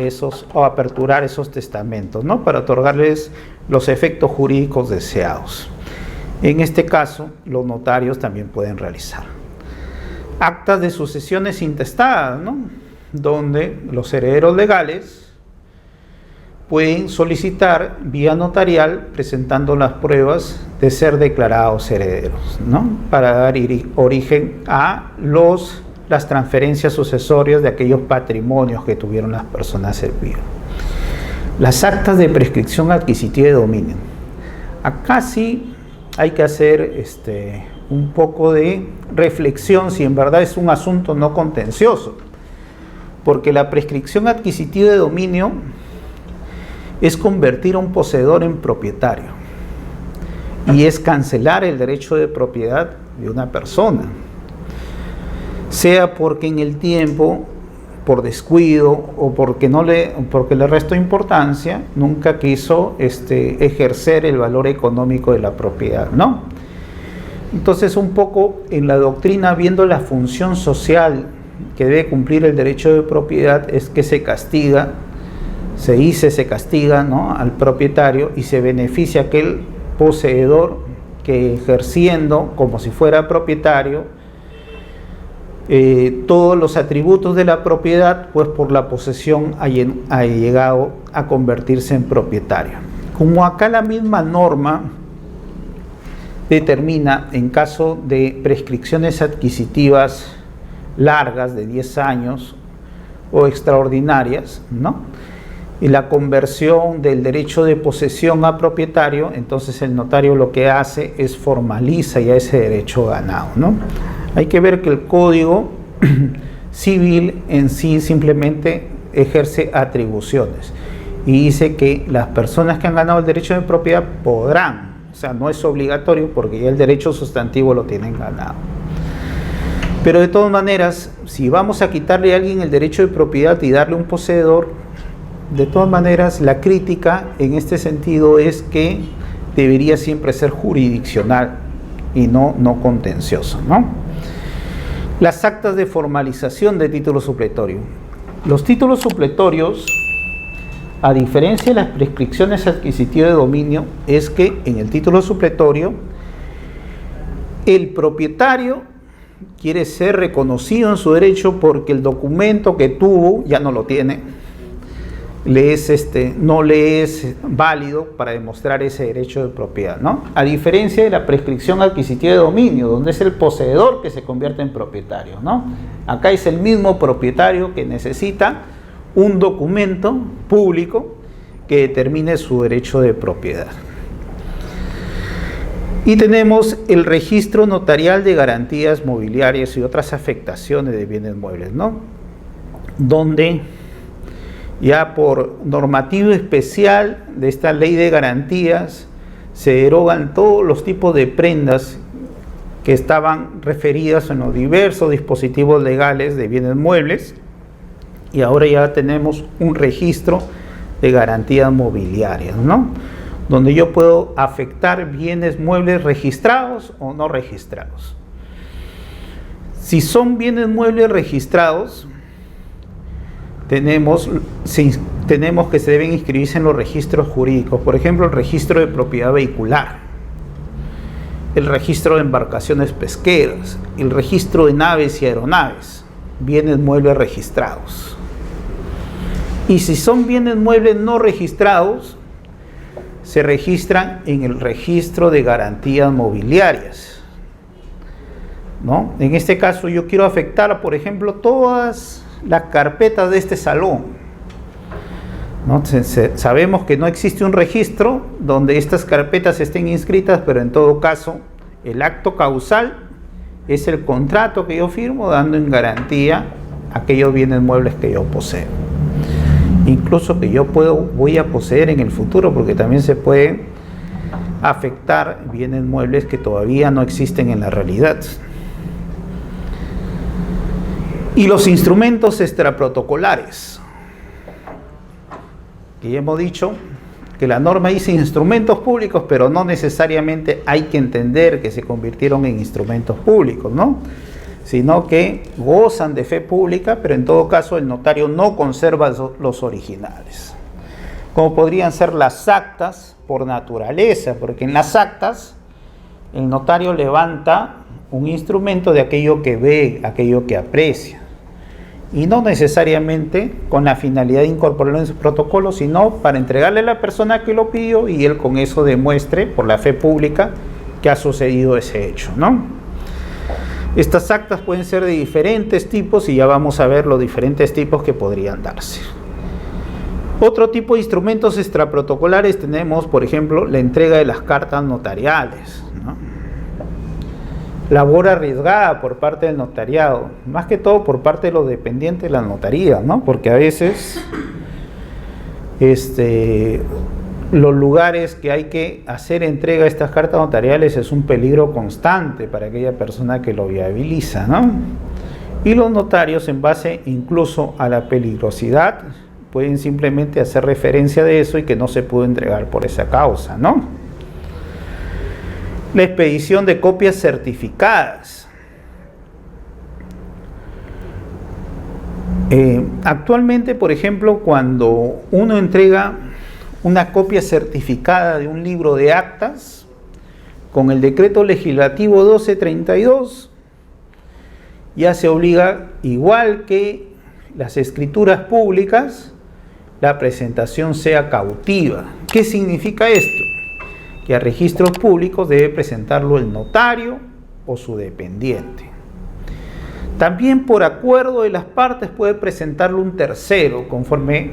o aperturar esos testamentos, ¿no?, para otorgarles los efectos jurídicos deseados. En este caso, los notarios también pueden realizar. Actas de sucesiones intestadas, ¿no?, donde los herederos legales pueden solicitar vía notarial presentando las pruebas de ser declarados herederos, ¿no? Para dar origen a las transferencias sucesorias de aquellos patrimonios que tuvieron las personas servidas. Las actas de prescripción adquisitiva de dominio. Acá sí hay que hacer un poco de reflexión si en verdad es un asunto no contencioso, porque la prescripción adquisitiva de dominio es convertir a un poseedor en propietario y es cancelar el derecho de propiedad de una persona, sea porque en el tiempo, por descuido o porque le restó importancia, nunca quiso ejercer el valor económico de la propiedad, ¿no? Entonces, un poco en la doctrina, viendo la función social que debe cumplir el derecho de propiedad, es que se castiga, se castiga, ¿no?, al propietario, y se beneficia a aquel poseedor que, ejerciendo como si fuera propietario todos los atributos de la propiedad, pues por la posesión ha llegado a convertirse en propietario. Como acá la misma norma determina, en caso de prescripciones adquisitivas largas de 10 años o extraordinarias, ¿no?, y la conversión del derecho de posesión a propietario, entonces el notario lo que hace es formaliza ya ese derecho ganado, ¿no? Hay que ver que el Código Civil en sí simplemente ejerce atribuciones y dice que las personas que han ganado el derecho de propiedad podrán, o sea, no es obligatorio porque ya el derecho sustantivo lo tienen ganado. Pero de todas maneras, si vamos a quitarle a alguien el derecho de propiedad y darle un poseedor, de todas maneras, la crítica en este sentido es que debería siempre ser jurisdiccional y no contencioso, ¿no? Las actas de formalización de título supletorio. Los títulos supletorios, a diferencia de las prescripciones adquisitivas de dominio, es que en el título supletorio el propietario quiere ser reconocido en su derecho porque el documento que tuvo ya no lo tiene. No le es válido para demostrar ese derecho de propiedad, ¿no? A diferencia de la prescripción adquisitiva de dominio, donde es el poseedor que se convierte en propietario, ¿no? Acá es el mismo propietario que necesita un documento público que determine su derecho de propiedad. Y tenemos el registro notarial de garantías mobiliarias y otras afectaciones de bienes muebles, ¿no? Donde ya por normativa especial de esta ley de garantías se derogan todos los tipos de prendas que estaban referidas en los diversos dispositivos legales de bienes muebles, y ahora ya tenemos un registro de garantías mobiliarias, ¿no?, donde yo puedo afectar bienes muebles registrados o no registrados. Si son bienes muebles registrados, tenemos que se deben inscribirse en los registros jurídicos, por ejemplo, el registro de propiedad vehicular, el registro de embarcaciones pesqueras, el registro de naves y aeronaves, bienes muebles registrados. Y si son bienes muebles no registrados, se registran en el registro de garantías mobiliarias, ¿no? En este caso yo quiero afectar, por ejemplo, todas las carpetas de este salón, ¿no? Sabemos que no existe un registro donde estas carpetas estén inscritas, pero en todo caso el acto causal es el contrato que yo firmo dando en garantía aquellos bienes muebles que yo poseo, incluso que yo voy a poseer en el futuro, porque también se puede afectar bienes muebles que todavía no existen en la realidad. Y los instrumentos extraprotocolares, que ya hemos dicho que la norma dice instrumentos públicos, pero no necesariamente hay que entender que se convirtieron en instrumentos públicos, ¿no?, sino que gozan de fe pública, pero en todo caso el notario no conserva los originales, como podrían ser las actas por naturaleza, porque en las actas el notario levanta un instrumento de aquello que ve, aquello que aprecia, y no necesariamente con la finalidad de incorporarlo en su protocolo, sino para entregarle a la persona que lo pidió y él con eso demuestre por la fe pública que ha sucedido ese hecho, ¿no? Estas actas pueden ser de diferentes tipos y ya vamos a ver los diferentes tipos que podrían darse. Otro tipo de instrumentos extraprotocolares tenemos, por ejemplo, la entrega de las cartas notariales, ¿no? Labor arriesgada por parte del notariado, más que todo por parte de los dependientes de la notaría, ¿no? Porque a veces los lugares que hay que hacer entrega de estas cartas notariales es un peligro constante para aquella persona que lo viabiliza, ¿no? Y los notarios, en base incluso a la peligrosidad, pueden simplemente hacer referencia de eso y que no se pudo entregar por esa causa, ¿no? La expedición de copias certificadas. Actualmente, por ejemplo, cuando uno entrega una copia certificada de un libro de actas, con el decreto legislativo 1232, ya se obliga, igual que las escrituras públicas, la presentación sea cautiva. ¿Qué significa esto? Que a registros públicos debe presentarlo el notario o su dependiente. También por acuerdo de las partes puede presentarlo un tercero, conforme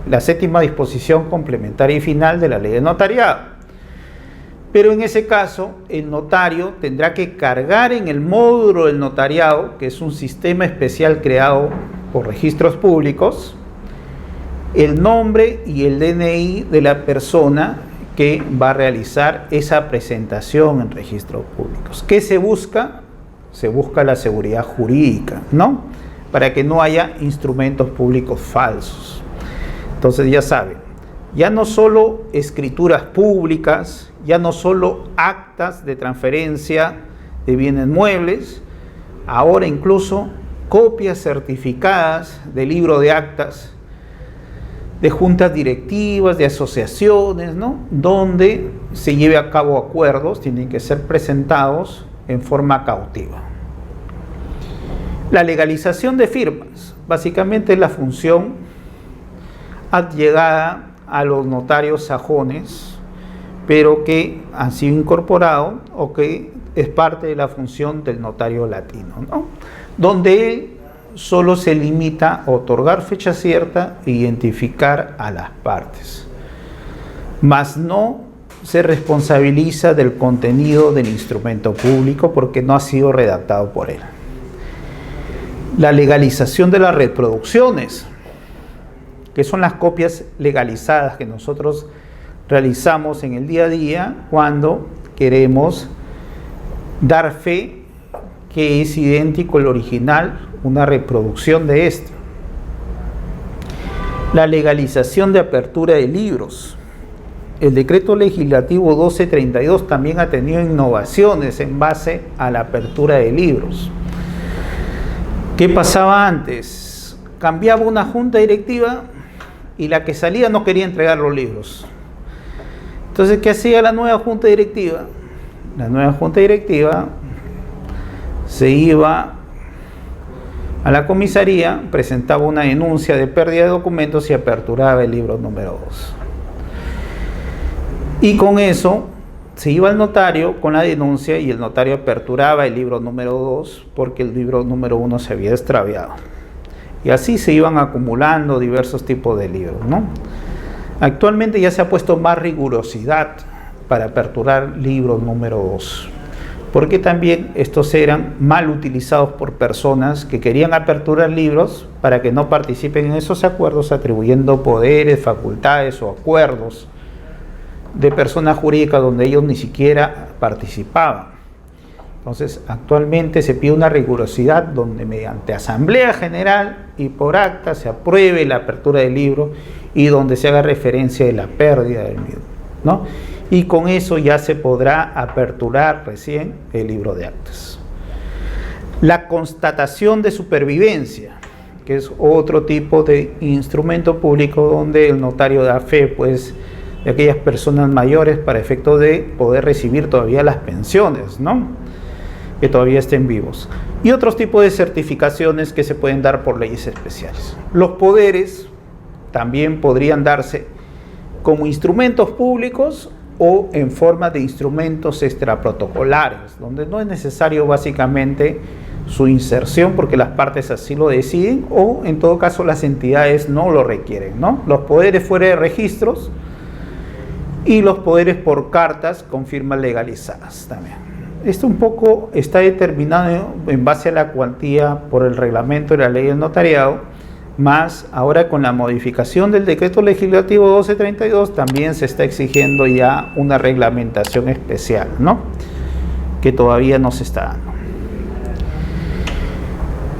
la séptima disposición complementaria y final de la ley de notariado. Pero en ese caso, el notario tendrá que cargar en el módulo del notariado, que es un sistema especial creado por registros públicos, el nombre y el DNI de la persona que va a realizar esa presentación en registros públicos. ¿Qué se busca? Se busca la seguridad jurídica, ¿no? Para que no haya instrumentos públicos falsos. Entonces ya saben, ya no solo escrituras públicas, ya no solo actas de transferencia de bienes muebles, ahora incluso copias certificadas de libro de actas, de juntas directivas, de asociaciones, ¿no? Donde se lleve a cabo acuerdos, tienen que ser presentados en forma cautiva. La legalización de firmas, básicamente es la función allegada a los notarios sajones, pero que han sido incorporados o que es parte de la función del notario latino, ¿no? Donde él solo se limita a otorgar fecha cierta e identificar a las partes, mas no se responsabiliza del contenido del instrumento público porque no ha sido redactado por él. La legalización de las reproducciones, que son las copias legalizadas que nosotros realizamos en el día a día cuando queremos dar fe que es idéntico al original, una reproducción de esto. La legalización de apertura de libros. El decreto legislativo 1232 también ha tenido innovaciones en base a la apertura de libros. ¿Qué pasaba antes? Cambiaba una junta directiva y la que salía no quería entregar los libros. Entonces, ¿qué hacía la nueva junta directiva? La nueva junta directiva se iba a la comisaría, presentaba una denuncia de pérdida de documentos y aperturaba el libro número 2. Y con eso se iba al notario con la denuncia y el notario aperturaba el libro número 2 porque el libro número 1 se había extraviado. Y así se iban acumulando diversos tipos de libros, ¿no? Actualmente ya se ha puesto más rigurosidad para aperturar libros número 2. Porque también estos eran mal utilizados por personas que querían aperturar libros para que no participen en esos acuerdos, atribuyendo poderes, facultades o acuerdos de personas jurídicas donde ellos ni siquiera participaban. Entonces, actualmente se pide una rigurosidad donde mediante asamblea general y por acta se apruebe la apertura del libro y donde se haga referencia de la pérdida del mismo, ¿no? Y con eso ya se podrá aperturar recién el libro de actas. La constatación de supervivencia, que es otro tipo de instrumento público donde el notario da fe, pues, de aquellas personas mayores para efecto de poder recibir todavía las pensiones, ¿no? que todavía estén vivos. Y otros tipos de certificaciones que se pueden dar por leyes especiales. Los poderes también podrían darse como instrumentos públicos o en forma de instrumentos extraprotocolares, donde no es necesario básicamente su inserción porque las partes así lo deciden, o en todo caso las entidades no lo requieren, ¿no? Los poderes fuera de registros y los poderes por cartas con firmas legalizadas también. Esto un poco está determinado en base a la cuantía por el reglamento de la ley del notariado, más ahora con la modificación del decreto legislativo 1232 también se está exigiendo ya una reglamentación especial, ¿no? Que todavía no se está dando.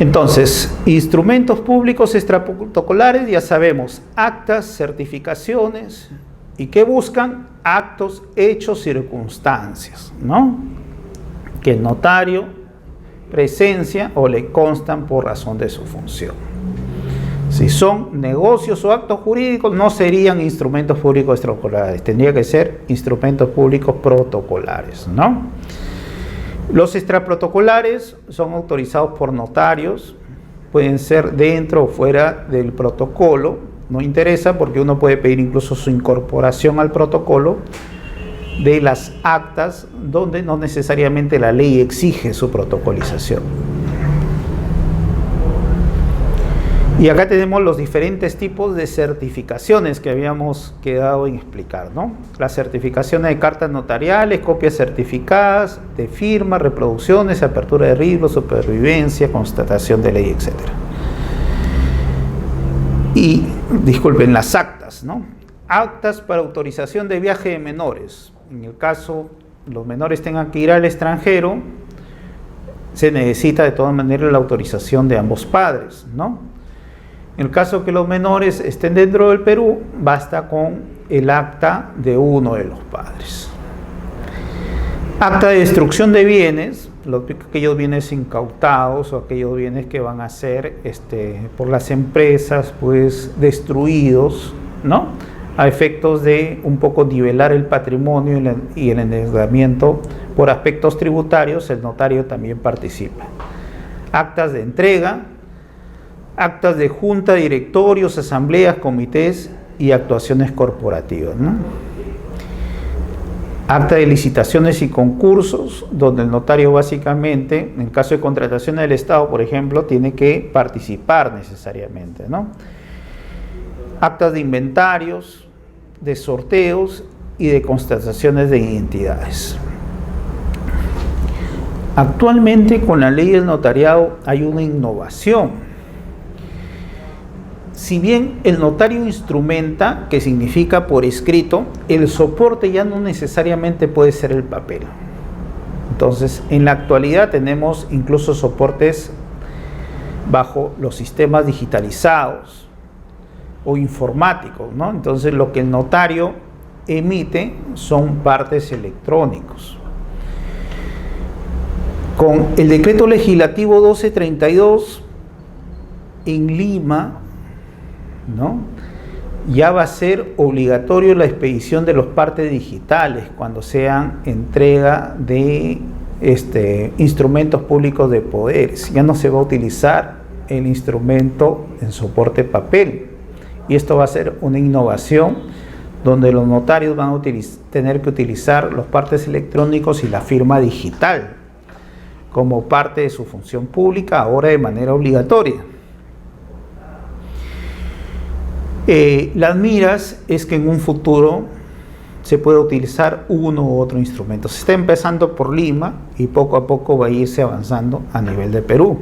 Entonces, instrumentos públicos extraprotocolares, ya sabemos, actas, certificaciones, ¿y qué buscan? Actos, hechos, circunstancias, ¿no? Que el notario presencia o le constan por razón de su función. Si son negocios o actos jurídicos, no serían instrumentos públicos extrapolulares, tendría que ser instrumentos públicos protocolares, ¿no? Los extraprotocolares son autorizados por notarios, pueden ser dentro o fuera del protocolo, no interesa porque uno puede pedir incluso su incorporación al protocolo de las actas donde no necesariamente la ley exige su protocolización. Y acá tenemos los diferentes tipos de certificaciones que habíamos quedado en explicar, ¿no? Las certificaciones de cartas notariales, copias certificadas, de firma, reproducciones, apertura de libros, supervivencia, constatación de ley, etc. Y, disculpen, las actas, ¿no? Actas para autorización de viaje de menores. En el caso los menores tengan que ir al extranjero, se necesita de todas maneras la autorización de ambos padres, ¿no? En el caso que los menores estén dentro del Perú, basta con el acta de uno de los padres. Acta de destrucción de bienes, aquellos bienes incautados o aquellos bienes que van a ser por las empresas pues destruidos, ¿no? A efectos de un poco nivelar el patrimonio y el endeudamiento por aspectos tributarios, el notario también participa. Actas de entrega, actas de junta, directorios, asambleas, comités y actuaciones corporativas, ¿no? Acta de licitaciones y concursos, donde el notario básicamente, en caso de contrataciones del Estado, por ejemplo, tiene que participar necesariamente, ¿no? Actas de inventarios, de sorteos y de constataciones de identidades. Actualmente con la ley del notariado hay una innovación. Si bien el notario instrumenta, que significa por escrito, el soporte ya no necesariamente puede ser el papel. Entonces, en la actualidad tenemos incluso soportes bajo los sistemas digitalizados o informáticos, ¿no? Entonces, lo que el notario emite son partes electrónicos. Con el decreto legislativo 1232 en Lima, ¿no? Ya va a ser obligatorio la expedición de los partes digitales cuando sean entrega de instrumentos públicos de poderes. Ya no se va a utilizar el instrumento en soporte papel. Y esto va a ser una innovación donde los notarios van a tener que utilizar los partes electrónicos y la firma digital como parte de su función pública, ahora de manera obligatoria. Las miras es que en un futuro se puede utilizar uno u otro instrumento. Se está empezando por Lima y poco a poco va a irse avanzando a nivel de Perú.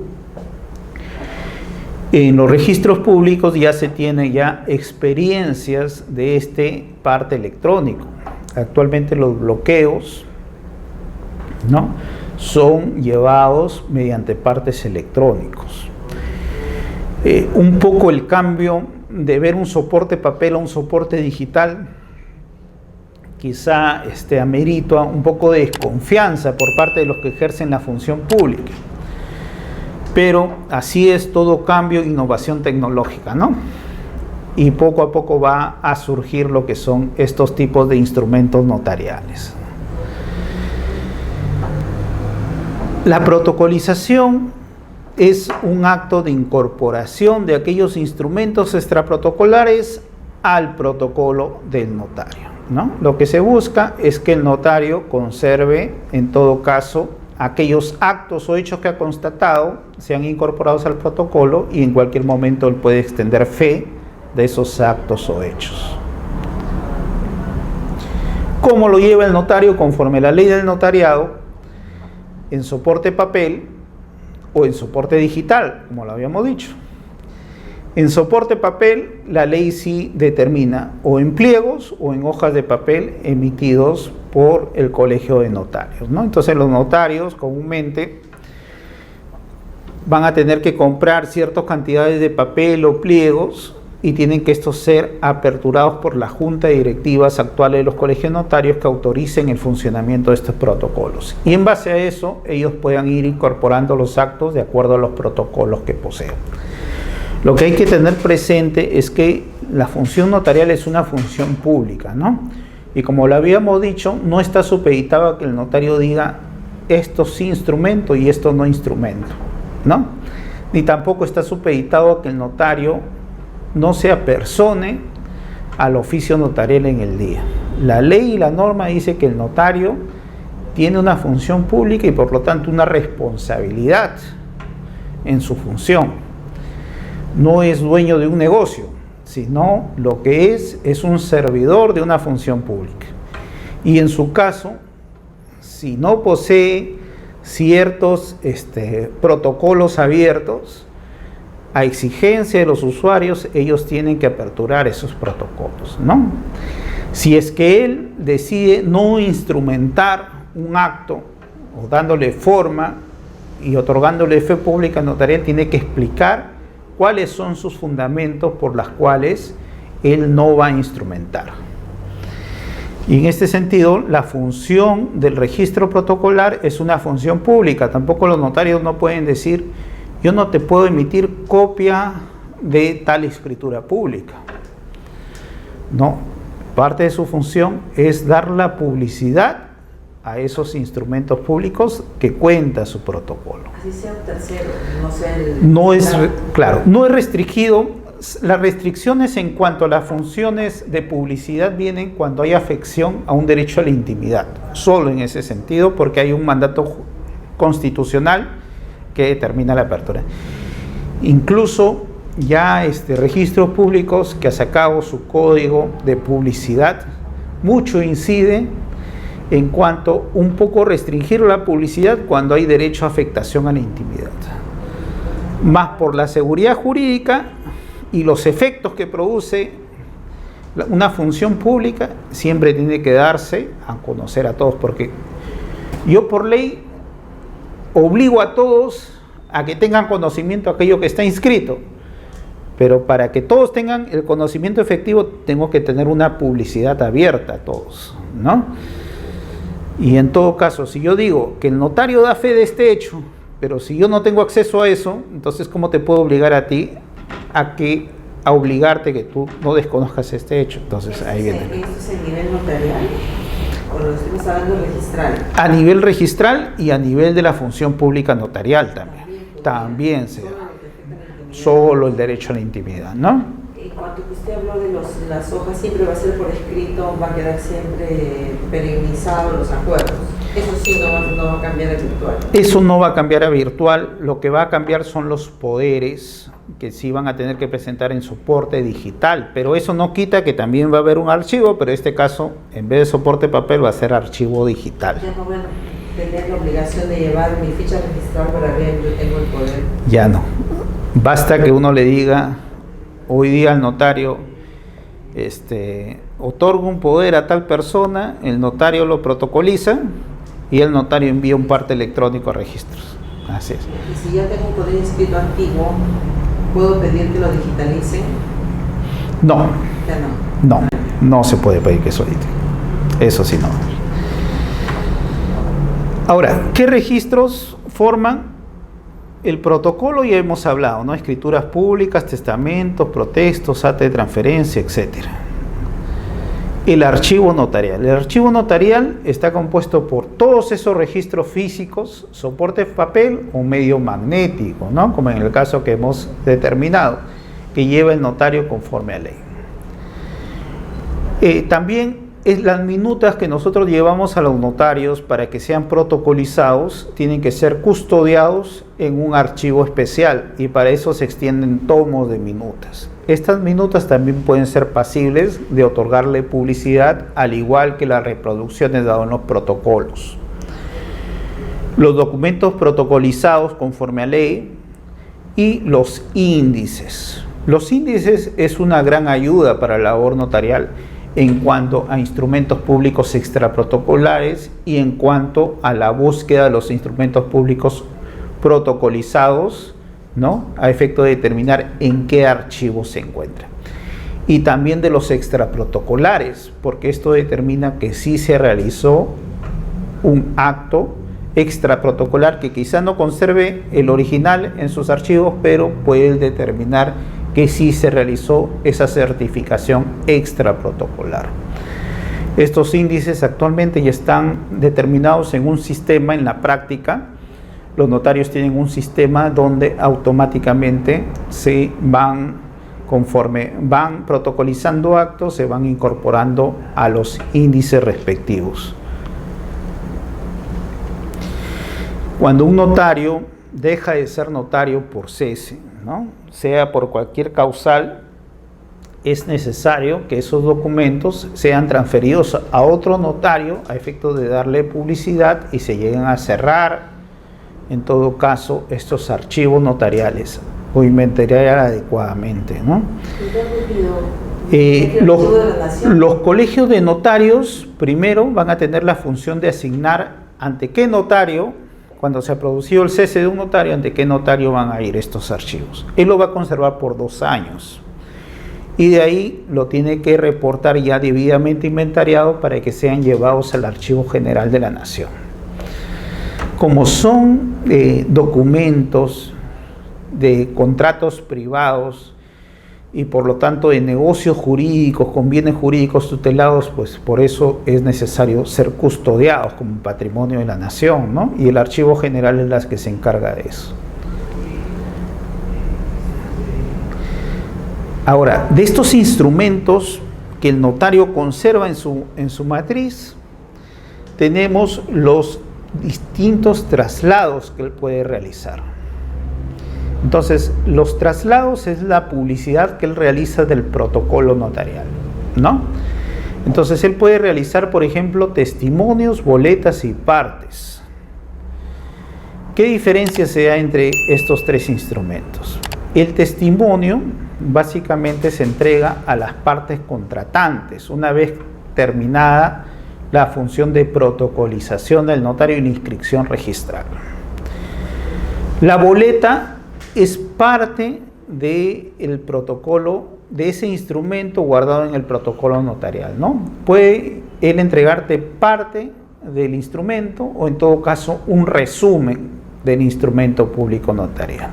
En los registros públicos ya se tienen experiencias de parte electrónico. Actualmente los bloqueos, ¿no?, son llevados mediante partes electrónicos. Un poco el cambio de ver un soporte papel a un soporte digital quizá amerita un poco de desconfianza por parte de los que ejercen la función pública. Pero así es todo cambio e innovación tecnológica, ¿no? Y poco a poco va a surgir lo que son estos tipos de instrumentos notariales. La protocolización es un acto de incorporación de aquellos instrumentos extraprotocolares al protocolo del notario, ¿no? Lo que se busca es que el notario conserve, en todo caso, aquellos actos o hechos que ha constatado, sean incorporados al protocolo, y en cualquier momento él puede extender fe de esos actos o hechos. ¿Cómo lo lleva el notario? Conforme a la ley del notariado, en soporte papel o en soporte digital, como lo habíamos dicho. En soporte papel, la ley sí determina o en pliegos o en hojas de papel emitidos por el Colegio de Notarios, ¿no? Entonces los notarios comúnmente van a tener que comprar ciertas cantidades de papel o pliegos y tienen que estos ser aperturados por la junta de directivas actuales de los colegios notarios que autoricen el funcionamiento de estos protocolos. Y en base a eso, ellos puedan ir incorporando los actos de acuerdo a los protocolos que posean. Lo que hay que tener presente es que la función notarial es una función pública, ¿no? Y como lo habíamos dicho, no está supeditado a que el notario diga esto sí instrumento y esto no instrumento, ¿no? Ni tampoco está supeditado a que el notario no se apersone al oficio notarial en el día. La ley y la norma dice que el notario tiene una función pública y por lo tanto una responsabilidad en su función. No es dueño de un negocio, sino lo que es un servidor de una función pública. Y en su caso, si no posee ciertos protocolos abiertos, a exigencia de los usuarios, ellos tienen que aperturar esos protocolos, ¿no? Si es que él decide no instrumentar un acto o dándole forma y otorgándole fe pública notarial, tiene que explicar cuáles son sus fundamentos por los cuales él no va a instrumentar. Y en este sentido, la función del registro protocolar es una función pública. Tampoco los notarios no pueden decir: yo no te puedo emitir copia de tal escritura pública. No, parte de su función es dar la publicidad a esos instrumentos públicos que cuenta su protocolo. Así sea un tercero, no sea claro, no es restringido. Las restricciones en cuanto a las funciones de publicidad vienen cuando hay afección a un derecho a la intimidad, solo en ese sentido, porque hay un mandato constitucional que determina la apertura. Incluso ya registros públicos que ha sacado su código de publicidad, mucho incide en cuanto un poco restringir la publicidad cuando hay derecho a afectación a la intimidad. Más por la seguridad jurídica y los efectos que produce una función pública, siempre tiene que darse a conocer a todos, porque yo por ley obligo a todos a que tengan conocimiento de aquello que está inscrito, pero para que todos tengan el conocimiento efectivo tengo que tener una publicidad abierta a todos, ¿no? Y en todo caso, si yo digo que el notario da fe de este hecho, pero si yo no tengo acceso a eso, entonces ¿cómo te puedo obligar a ti a obligarte que tú no desconozcas este hecho? Entonces ahí viene. ¿Esto es a nivel notarial o lo estamos hablando registral? A nivel registral y a nivel de la función pública notarial también se da. Solo el derecho a la intimidad, ¿no? En cuanto que usted habló de las hojas, siempre va a ser por escrito, va a quedar siempre perennizado los acuerdos. Eso sí no va a cambiar a virtual. Eso no va a cambiar a virtual. Lo que va a cambiar son los poderes que sí van a tener que presentar en soporte digital, pero eso no quita que también va a haber un archivo, pero en este caso, en vez de soporte papel, va a ser archivo digital. Ya no van a tener la obligación de llevar mi ficha registral para ver yo tengo el poder. Ya no. Basta que uno le diga hoy día al notario, otorga un poder a tal persona, el notario lo protocoliza y el notario envía un parte electrónico a registros. Así es. Y si ya tengo un poder inscrito antiguo, ¿puedo pedir que lo digitalicen? No. Ya no. No se puede pedir que solicite. Eso sí no. Ahora, ¿qué registros forman el protocolo? Ya hemos hablado, ¿no? Escrituras públicas, testamentos, protestos, acta de transferencia, etc. El archivo notarial. El archivo notarial está compuesto por todos esos registros físicos, soporte papel o medio magnético, ¿no? Como en el caso que hemos determinado, que lleva el notario conforme a ley. También las minutas que nosotros llevamos a los notarios para que sean protocolizados tienen que ser custodiados en un archivo especial y para eso se extienden tomos de minutas. Estas minutas también pueden ser pasibles de otorgarle publicidad, al igual que las reproducciones dadas en los protocolos. Los documentos protocolizados conforme a ley y los índices. Los índices es una gran ayuda para la labor notarial en cuanto a instrumentos públicos extraprotocolares y en cuanto a la búsqueda de los instrumentos públicos protocolizados, ¿no? A efecto de determinar en qué archivo se encuentra. Y también de los extraprotocolares, porque esto determina que sí se realizó un acto extraprotocolar que quizá no conserve el original en sus archivos, pero puede determinar que sí se realizó esa certificación extraprotocolar. Estos índices actualmente ya están determinados en un sistema en la práctica. Los notarios tienen un sistema donde automáticamente se van, conforme van protocolizando actos, se van incorporando a los índices respectivos. Cuando un notario deja de ser notario por cese, ¿no? Sea por cualquier causal, es necesario que esos documentos sean transferidos a otro notario a efecto de darle publicidad y se lleguen a cerrar, en todo caso, estos archivos notariales o inventariar adecuadamente, ¿no? Los colegios de notarios primero van a tener la función de asignar ante qué notario, cuando se ha producido el cese de un notario, ante qué notario van a ir estos archivos. Él lo va a conservar por 2 años y de ahí lo tiene que reportar ya debidamente inventariado para que sean llevados al Archivo General de la Nación. Como son documentos de contratos privados y por lo tanto de negocios jurídicos con bienes jurídicos tutelados, pues por eso es necesario ser custodiados como patrimonio de la nación, ¿no? Y el Archivo General es la que se encarga de eso. Ahora, de estos instrumentos que el notario conserva en su matriz, tenemos los distintos traslados que él puede realizar. Entonces, los traslados es la publicidad que él realiza del protocolo notarial, ¿no? Entonces, él puede realizar, por ejemplo, testimonios, boletas y partes. ¿Qué diferencia se da entre estos 3 instrumentos? El testimonio básicamente se entrega a las partes contratantes, una vez terminada la función de protocolización del notario y la inscripción registral. La boleta es parte del protocolo, de ese instrumento guardado en el protocolo notarial, ¿no? Puede él entregarte parte del instrumento o en todo caso un resumen del instrumento público notarial.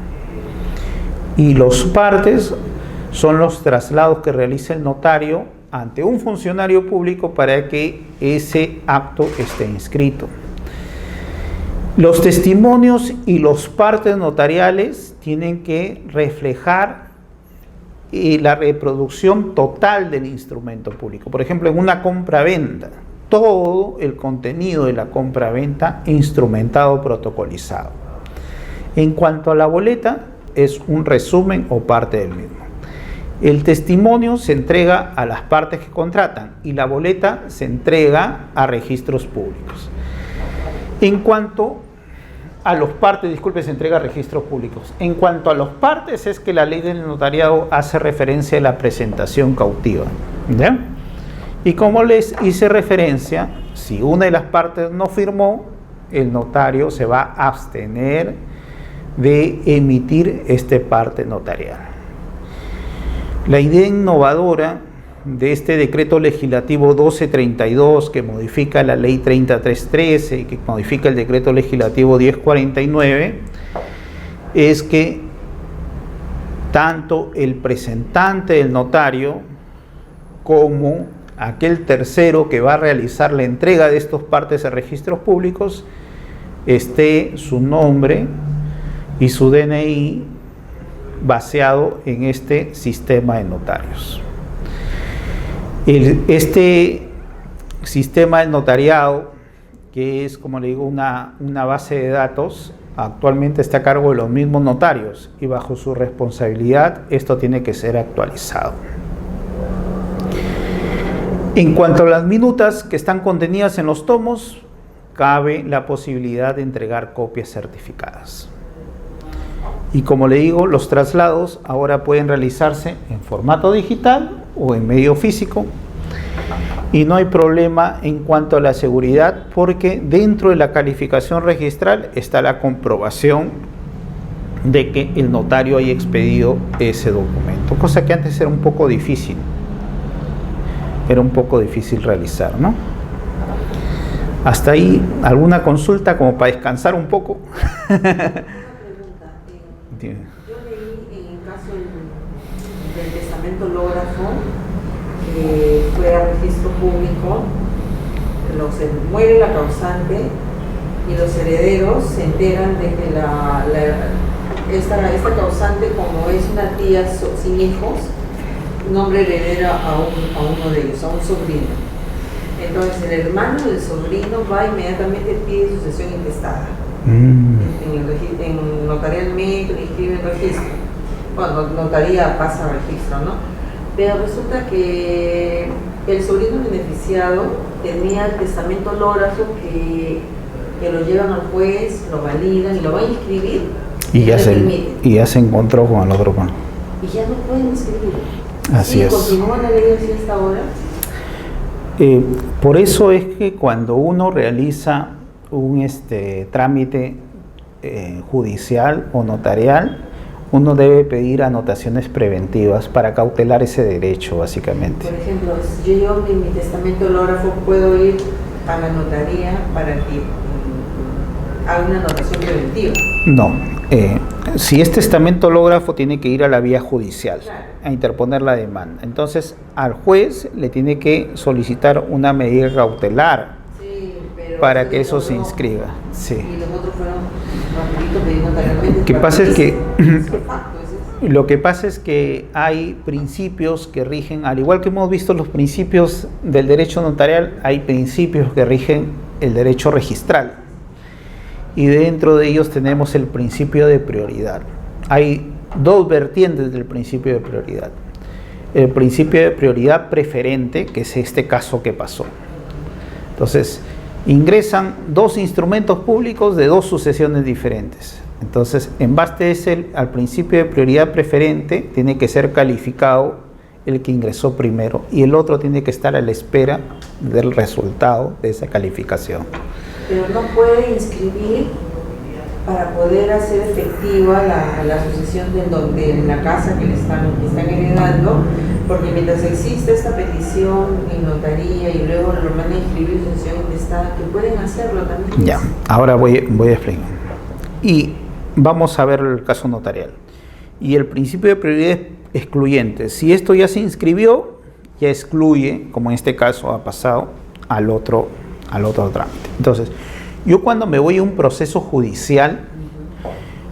Y los partes son los traslados que realiza el notario ante un funcionario público para que ese acto esté inscrito. Los testimonios y los partes notariales tienen que reflejar la reproducción total del instrumento público. Por ejemplo, en una compra-venta, todo el contenido de la compra-venta instrumentado, protocolizado. En cuanto a la boleta, es un resumen o parte del mismo. El testimonio se entrega a las partes que contratan y la boleta se entrega a registros públicos. En cuanto a los partes, se entrega a registros públicos. En cuanto a los partes, es que la ley del notariado hace referencia a la presentación cautiva, ¿ya? Y como les hice referencia, si una de las partes no firmó, el notario se va a abstener de emitir este parte notarial. La idea innovadora de este decreto legislativo 1232 que modifica la ley 3313 y que modifica el decreto legislativo 1049 es que tanto el presentante del notario como aquel tercero que va a realizar la entrega de estos partes a registros públicos esté su nombre y su DNI baseado en este sistema de notarios. Este sistema del notariado, que es, como le digo, una base de datos, actualmente está a cargo de los mismos notarios y bajo su responsabilidad esto tiene que ser actualizado. En cuanto a las minutas que están contenidas en los tomos, cabe la posibilidad de entregar copias certificadas. Y como le digo, los traslados ahora pueden realizarse en formato digital o en medio físico. Y no hay problema en cuanto a la seguridad, porque dentro de la calificación registral está la comprobación de que el notario haya expedido ese documento, cosa que antes era un poco difícil. Era un poco difícil realizar, ¿no? Hasta ahí, ¿alguna consulta como para descansar un poco? Una pregunta. Yo leí en el caso del testamento hológrafo, que fue a registro público, muere la causante y los herederos se enteran de que esta causante, como es una tía sin hijos, nombre heredera a uno de ellos, a un sobrino. Entonces el hermano del sobrino va inmediatamente pide sucesión intestada. En notarialmente le inscribe el registro. Bueno, notaría pasa al registro, ¿no? Pero resulta que el sobrino beneficiado tenía el testamento hológrafo que lo llevan al juez, lo validan y lo van a inscribir. Y ya se encontró con el otro pan. Y ya no pueden inscribirlo. Así es. ¿Continúa la ley así hasta ahora? Por eso es que cuando uno realiza un trámite judicial o notarial, uno debe pedir anotaciones preventivas para cautelar ese derecho, básicamente. Por ejemplo, si yo llevo mi testamento hológrafo, ¿puedo ir a la notaría para que haga una anotación preventiva? No. Si es testamento hológrafo, tiene que ir a la vía judicial, claro, a interponer la demanda. Entonces, al juez le tiene que solicitar una medida cautelar, sí, para que eso se inscriba. Sí. Y los otros fueron rapiditos pidiendo notarialmente. Lo que pasa es que lo que pasa es que hay principios que rigen, al igual que hemos visto los principios del derecho notarial, hay principios que rigen el derecho registral. Y dentro de ellos tenemos el principio de prioridad. Hay dos vertientes del principio de prioridad. El principio de prioridad preferente, que es este caso que pasó. Entonces, ingresan dos instrumentos públicos de dos sucesiones diferentes. Entonces, en base al principio de prioridad preferente, tiene que ser calificado el que ingresó primero y el otro tiene que estar a la espera del resultado de esa calificación. Pero no puede inscribir para poder hacer efectiva la sucesión de la casa que están heredando, porque mientras existe esta petición en notaría y luego lo van a inscribir sucesión intestada, que pueden hacerlo también. Ya, ahora voy a explicar. Y vamos a ver el caso notarial. Y el principio de prioridad es excluyente. Si esto ya se inscribió, ya excluye, como en este caso ha pasado, al otro trámite. Entonces, yo cuando me voy a un proceso judicial,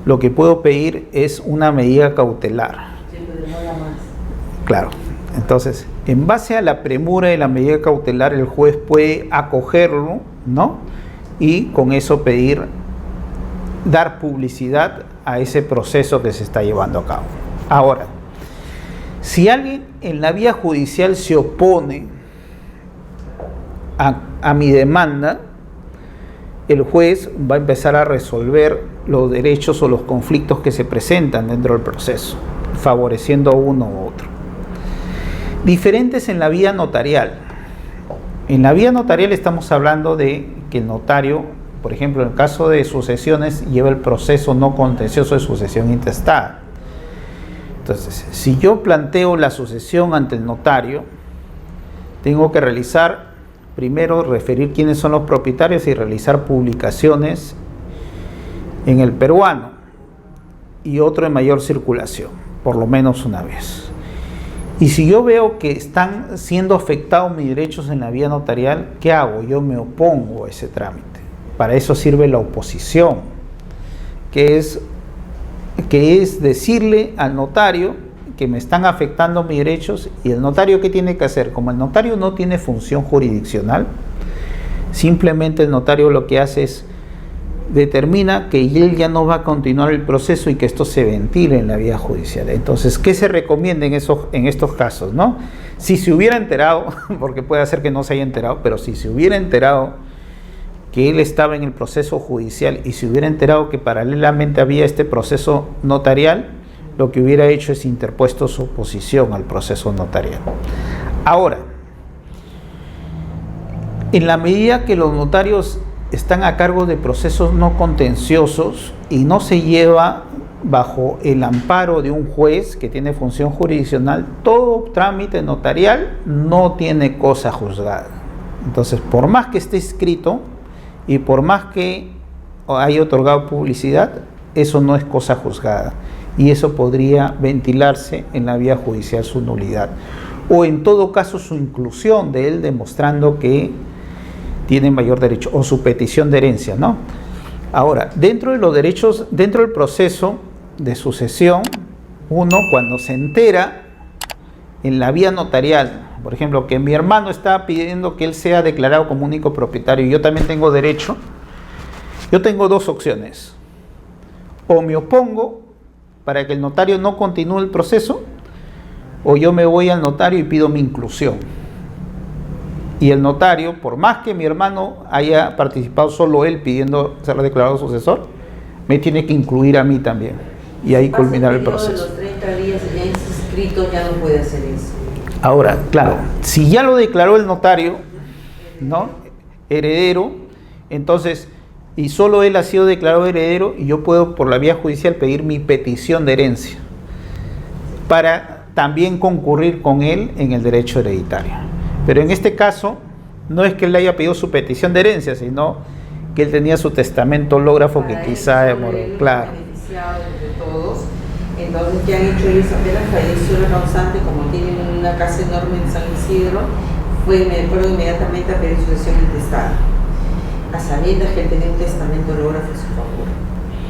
lo que puedo pedir es una medida cautelar. Claro. Entonces, en base a la premura de la medida cautelar, el juez puede acogerlo, ¿no? Y con eso dar publicidad a ese proceso que se está llevando a cabo. Ahora, si alguien en la vía judicial se opone a mi demanda, el juez va a empezar a resolver los derechos o los conflictos que se presentan dentro del proceso, favoreciendo a uno u otro. Diferentes en la vía notarial. En la vía notarial estamos hablando de que el notario, por ejemplo, en el caso de sucesiones, lleva el proceso no contencioso de sucesión intestada. Entonces, si yo planteo la sucesión ante el notario, tengo que primero referir quiénes son los propietarios y realizar publicaciones en el peruano y otro en mayor circulación, por lo menos una vez. Y si yo veo que están siendo afectados mis derechos en la vía notarial, ¿qué hago? Yo me opongo a ese trámite. Para eso sirve la oposición, que es decirle al notario que me están afectando mis derechos. Y el notario, ¿qué tiene que hacer? Como el notario no tiene función jurisdiccional, simplemente el notario lo que hace es determina que él ya no va a continuar el proceso y que esto se ventile en la vía judicial. Entonces, ¿qué se recomienda en estos casos, no? Si se hubiera enterado, porque puede ser que no se haya enterado, pero si se hubiera enterado que él estaba en el proceso judicial y se hubiera enterado que paralelamente había este proceso notarial, lo que hubiera hecho es interpuesto su oposición al proceso notarial. Ahora, en la medida que los notarios están a cargo de procesos no contenciosos y no se lleva bajo el amparo de un juez que tiene función jurisdiccional, todo trámite notarial no tiene cosa juzgada. Entonces, por más que esté escrito y por más que haya otorgado publicidad, eso no es cosa juzgada y eso podría ventilarse en la vía judicial su nulidad o en todo caso su inclusión de él demostrando que tiene mayor derecho, o su petición de herencia, ¿no? Ahora, dentro de los derechos, dentro del proceso de sucesión, uno cuando se entera en la vía notarial, por ejemplo, que mi hermano está pidiendo que él sea declarado como único propietario y yo también tengo derecho, yo tengo dos opciones. O me opongo para que el notario no continúe el proceso, o yo me voy al notario y pido mi inclusión. Y el notario, por más que mi hermano haya participado solo él pidiendo ser declarado sucesor, me tiene que incluir a mí también. Y ahí culminar el proceso. De los 30 días ya inscrito ya no puede hacer eso. Ahora, claro, si ya lo declaró el notario, ¿no? Heredero, entonces, y solo él ha sido declarado heredero, y yo puedo por la vía judicial pedir mi petición de herencia para también concurrir con él en el derecho hereditario. Pero en este caso, no es que él haya pedido su petición de herencia, sino que él tenía su testamento hológrafo que quizá demoró. Claro. De todos. Entonces, ¿qué han hecho ellos? Apenas falleció la causante, como tienen una casa enorme en San Isidro, fueron inmediatamente a pedir sucesión intestada, a sabiendas que él tenía un testamento hológrafo en su favor.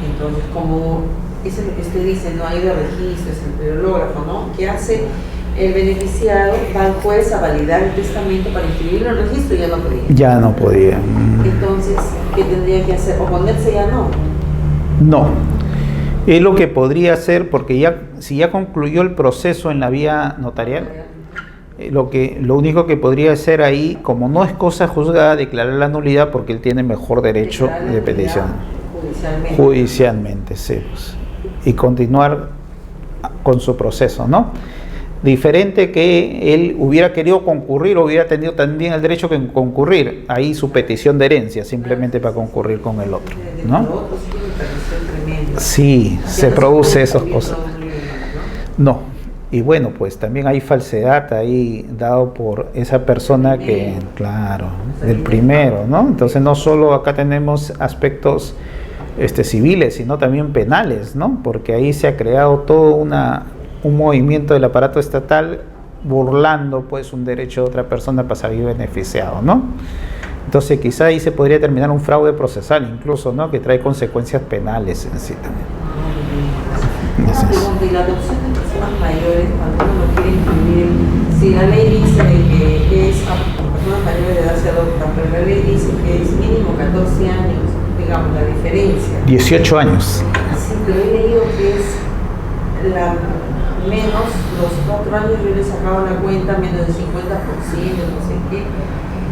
Entonces, como eso es lo que usted dice, no hay de registro, es el hológrafo, ¿no? ¿Qué hace? El beneficiado va al juez a validar el testamento para inscribirlo en el registro y ya no podía. Ya no podía. Entonces, ¿qué tendría que hacer? ¿Oponerse ya no? No. Es lo que podría hacer, porque ya si ya concluyó el proceso en la vía notarial, lo único que podría hacer ahí, como no es cosa juzgada, declarar la nulidad porque él tiene mejor derecho de petición. Judicialmente, sí. Pues, y continuar con su proceso, ¿no? Diferente que él hubiera querido concurrir o hubiera tenido también el derecho de concurrir, ahí su petición de herencia, simplemente para concurrir con el otro, ¿no? Sí, se produce esas cosas. No, y bueno, pues también hay falsedad ahí dado por esa persona que, claro, del primero, ¿no? Entonces no solo acá tenemos aspectos civiles, sino también penales, ¿no? Porque ahí se ha creado todo un movimiento del aparato estatal burlando pues un derecho de otra persona para salir beneficiado, ¿no? Entonces quizá ahí se podría terminar un fraude procesal incluso, ¿no? Que trae consecuencias penales en sí también. Y la adopción de personas mayores, cuando uno lo quiere incluir, si la ley dice que es a personas mayores de edad se adoptan, pero la ley dice que es mínimo 14 años, digamos, la diferencia. 18 años. Sí, pero he leído que es menos los 4 años, yo le sacaba la cuenta, menos del 50%, no sé qué.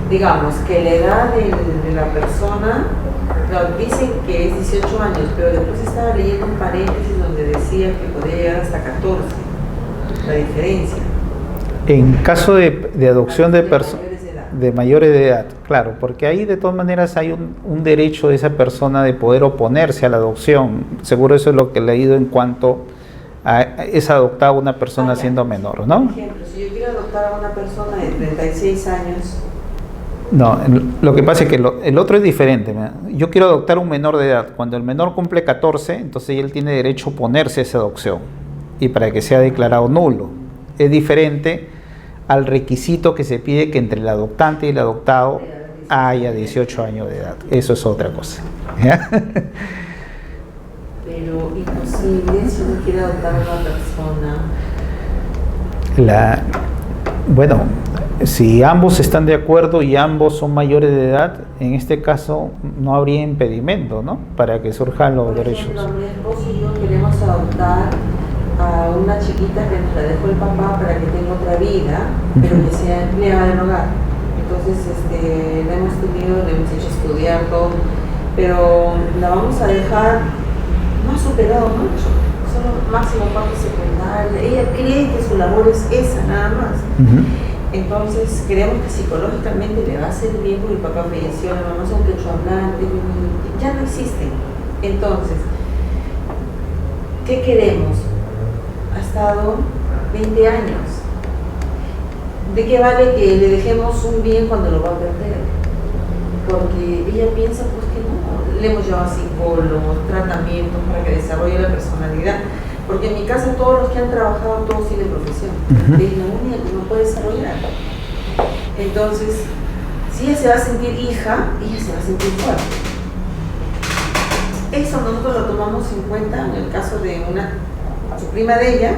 Digamos que la edad de la persona, dicen que es 18 años, pero después estaba leyendo un paréntesis donde decía que podía llegar hasta 14, la diferencia. En caso de adopción de personas de mayores de edad, claro, porque ahí de todas maneras hay un derecho de esa persona de poder oponerse a la adopción. Seguro eso es lo que he leído en cuanto es adoptada una persona siendo menor, ¿no? Por ejemplo, si yo quiero adoptar a una persona de 36 años... No, lo que pasa es que el otro es diferente. Yo quiero adoptar a un menor de edad. Cuando el menor cumple 14, entonces él tiene derecho a oponerse a esa adopción y para que sea declarado nulo. Es diferente al requisito que se pide que entre el adoptante y el adoptado haya 18 años de edad. Eso es otra cosa. ¿Ya? Pero imposible si uno quiere adoptar a una persona. Bueno, si ambos están de acuerdo y ambos son mayores de edad, en este caso no habría impedimento, ¿no? Para que surjan los derechos. Por ejemplo, mi esposo y yo queremos adoptar a una chiquita que nos la dejó el papá para que tenga otra vida, pero que sea empleada del hogar. Entonces, la hemos tenido, le hemos hecho estudiar todo, pero la vamos a dejar, no ha superado mucho, solo máximo cuarto secundaria. Ella cree que su labor es esa, nada más. Entonces, creemos que psicológicamente le va a hacer bien porque el papá falleció, la mamá son quechohablantes, ya no existen. Entonces, ¿qué queremos? Ha estado 20 años. ¿De qué vale que le dejemos un bien cuando lo va a perder? Porque ella piensa pues que no, le hemos llevado a psicólogos, tratamientos para que desarrolle la personalidad. Porque en mi casa todos los que han trabajado, todos tienen profesión. Es la única que no puede desarrollar. Entonces, si ella se va a sentir hija, ella se va a sentir fuerte. Eso nosotros lo tomamos en cuenta en el caso de su prima de ella,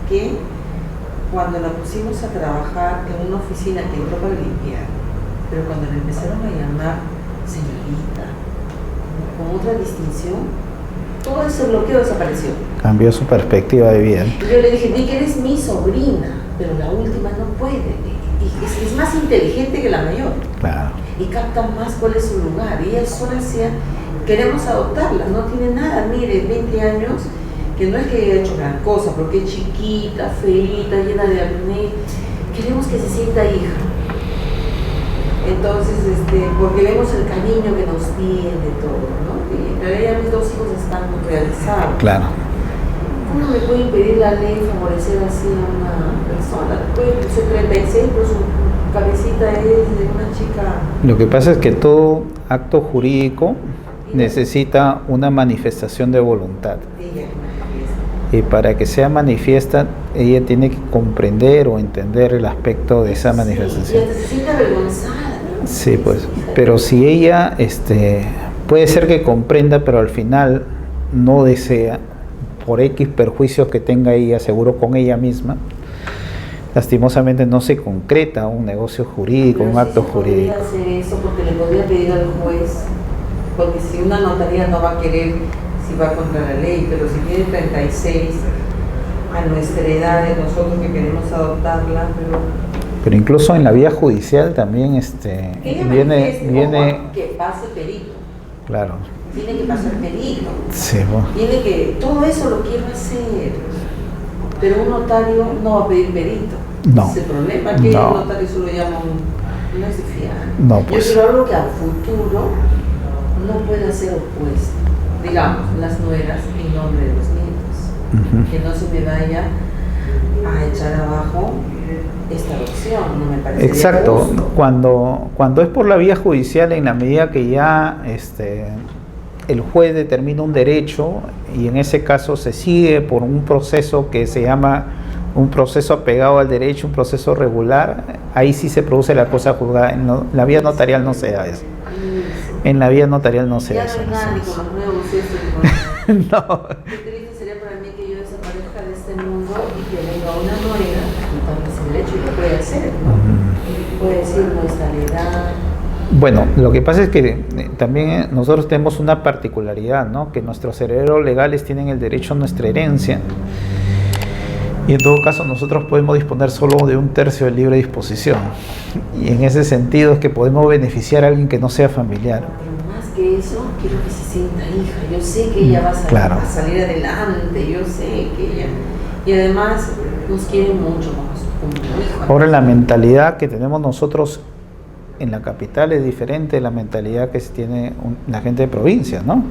que cuando la pusimos a trabajar en una oficina que entró para limpiar, pero cuando le empezaron a llamar señorita, con otra distinción, todo ese bloqueo desapareció. Cambió su perspectiva de vida. Yo le dije, di que eres mi sobrina, pero la última no puede. Y es más inteligente que la mayor. Claro. Y capta más cuál es su lugar. Y ella sola decía, queremos adoptarla, no tiene nada, mire, 20 años, que no es que haya hecho gran cosa, porque es chiquita, feita, llena de acné, queremos que se sienta hija. Entonces, porque vemos el cariño que nos tiene todo, ¿no? Y en realidad mis dos hijos están realizados. Claro. ¿Cómo me puede impedir la ley favorecer así a una persona? Puede ser 36, pero su cabecita es de una chica. Lo que pasa es que todo acto jurídico necesita una manifestación de voluntad. Y para que sea manifiesta, ella tiene que comprender o entender el aspecto de esa manifestación. Y hasta se siente avergonzada, ¿no? Sí, pues. Pero si ella puede ser que comprenda, pero al final no desea, por X perjuicios que tenga ella, seguro con ella misma, lastimosamente no se concreta un negocio jurídico, pero un acto jurídico. Podría hacer eso porque le podría pedir al juez, porque si una notaría no va a querer, si va contra la ley, pero si tiene 36 a nuestra edad, de nosotros que queremos adoptarla, pero incluso en la vía judicial también viene que pase perito. Claro. Tiene que pasar perito. Sí, bueno. Tiene que, todo eso lo quiero hacer, pero un notario no va a pedir perito. No. Ese problema que No. el notario solo llama no es de fiar. No, pues. Yo quiero algo que a futuro no pueda ser opuesto. Digamos, las nueras en nombre de los nietos. Que no se me vaya a echar abajo esta adopción, no me parece. Exacto. justo. Cuando es por la vía judicial, en la medida que ya el juez determina un derecho y en ese caso se sigue por un proceso que se llama un proceso apegado al derecho, un proceso regular, ahí sí se produce la cosa juzgada. En la vía notarial no se da eso. En la vía notarial no se da eso. Ya no hay nada ni con los nuevos esto. No. Qué triste sería para mí que yo desaparezca de este mundo y que venga una nuera a quitarme ese derecho, y lo puede hacer, ¿no? Puede decir nuestra edad. Bueno, lo que pasa es que también nosotros tenemos una particularidad, ¿no? Que nuestros herederos legales tienen el derecho a nuestra herencia. Y en todo caso nosotros podemos disponer solo de 1/3 de libre disposición. Y en ese sentido es que podemos beneficiar a alguien que no sea familiar. Pero más que eso, quiero que se sienta hija. Yo sé que ella va a salir, Claro. va a salir adelante, yo sé que ella... Y además nos quiere mucho como hijo. Ahora la mentalidad que tenemos nosotros en la capital es diferente de la mentalidad que se tiene la gente de provincia, ¿no?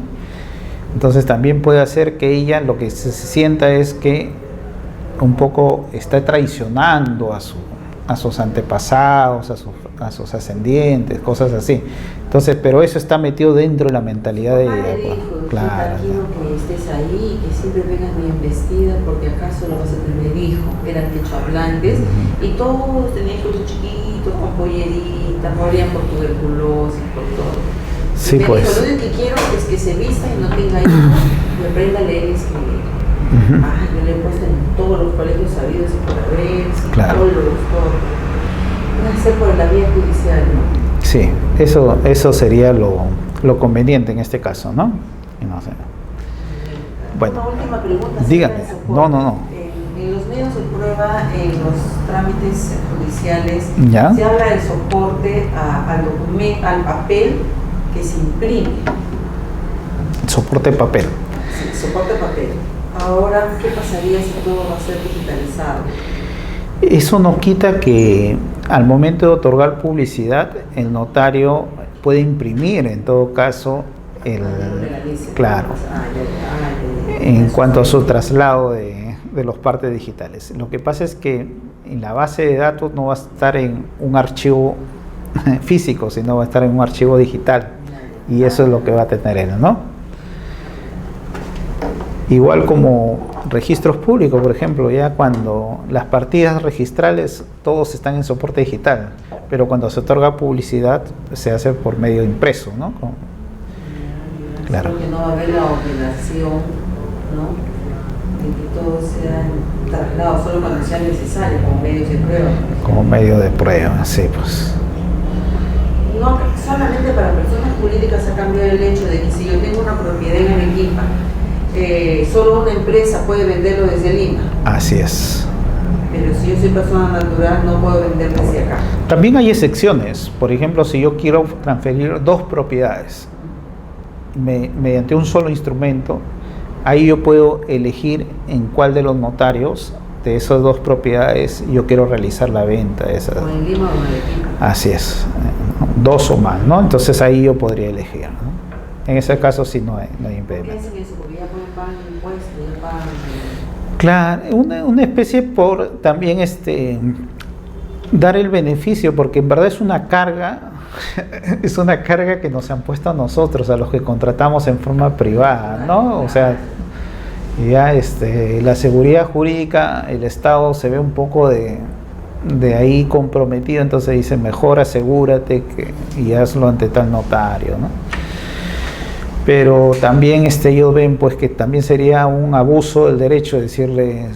Entonces también puede hacer que ella lo que se sienta es que un poco está traicionando a sus antepasados, a sus ascendientes, cosas así. Entonces, pero eso está metido dentro de la mentalidad de ella. Dijo, Claro. quiero que estés ahí, que siempre vengas bien vestida, porque acaso lo vas a tener hijo. Eran quechohablantes y todos tenían hijos chiquitos, con polleritas, morían por tuberculosis, por todo. Sí, y me pues. dijo, lo único que quiero es que se vista y no tenga hijos, y aprenda a leer y escribir. Yo le he puesto en todos los colegios sabidos y por haber, psicólogos, todo. Puede ser por la vía judicial, ¿no? Sí, eso sería lo conveniente en este caso, ¿no? No sé. Bueno, una última pregunta. Dígame. No. En los medios de prueba, en los trámites judiciales, ¿ya? se habla del soporte al documento, al papel que se imprime. Soporte papel. Sí, soporte papel. Ahora, ¿qué pasaría si todo va a ser digitalizado? Eso no quita que al momento de otorgar publicidad, el notario puede imprimir en todo caso claro, en cuanto a su traslado de los partes digitales. Lo que pasa es que en la base de datos no va a estar en un archivo físico, sino va a estar en un archivo digital, y eso es lo que va a tener él, ¿no? Igual como registros públicos, por ejemplo, ya cuando las partidas registrales todos están en soporte digital, pero cuando se otorga publicidad se hace por medio impreso, ¿no? Claro. Porque no va a haber la obligación, ¿no?, de que todo sea trasladado solo cuando sea necesario, como medios de prueba. Como medio de prueba, sí, pues. No, solamente para personas jurídicas ha cambiado el hecho de que si yo tengo una propiedad en Arequipa, solo una empresa puede venderlo desde Lima. Así es. Pero si yo soy persona natural, no puedo vender desde acá. También hay excepciones. Por ejemplo, si yo quiero transferir 2 propiedades mediante un solo instrumento, ahí yo puedo elegir en cuál de los notarios de esas 2 propiedades yo quiero realizar la venta de esas. O en Lima o en Arequipa. Así es, 2 o más, ¿no? Entonces ahí yo podría elegir, ¿no? En ese caso sí no hay impedimento. Piensen eso, porque ya pueden pagar impuestos, ya pagan. Claro, una especie por también dar el beneficio, porque en verdad es una carga, es una carga que nos han puesto a nosotros, a los que contratamos en forma privada, ¿no? O sea, ya la seguridad jurídica, el Estado se ve un poco de ahí comprometido, entonces dice, mejor asegúrate y hazlo ante tal notario, ¿no? Pero también ellos ven pues que también sería un abuso del derecho de decirle,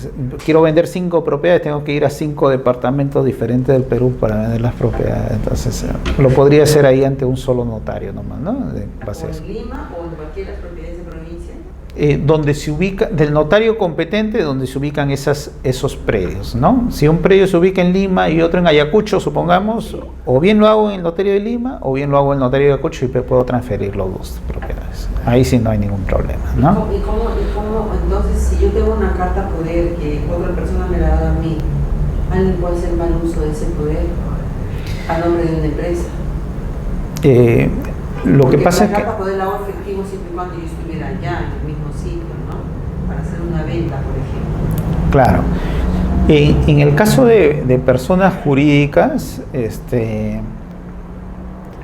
quiero vender 5 propiedades, tengo que ir a 5 departamentos diferentes del Perú para vender las propiedades. Entonces lo podría hacer ahí ante un solo notario nomás, ¿no? ¿O en Lima o en cualquier propiedades de provincia? Donde se ubica, del notario competente, donde se ubican esos predios, ¿no? Si un predio se ubica en Lima y otro en Ayacucho, supongamos, o bien lo hago en el notario de Lima, o bien lo hago en el notario de Ayacucho y puedo transferir las 2 propiedades. Ahí sí no hay ningún problema, ¿no? ¿Y cómo entonces, si yo tengo una carta poder que otra persona me la da a mí, alguien puede hacer mal uso de ese poder a nombre de una empresa? Lo que pasa es que... la carta poder la hago efectivo siempre y cuando yo estuviera allá, en el mismo sitio, ¿no? Para hacer una venta, por ejemplo. Claro. En el caso de personas jurídicas,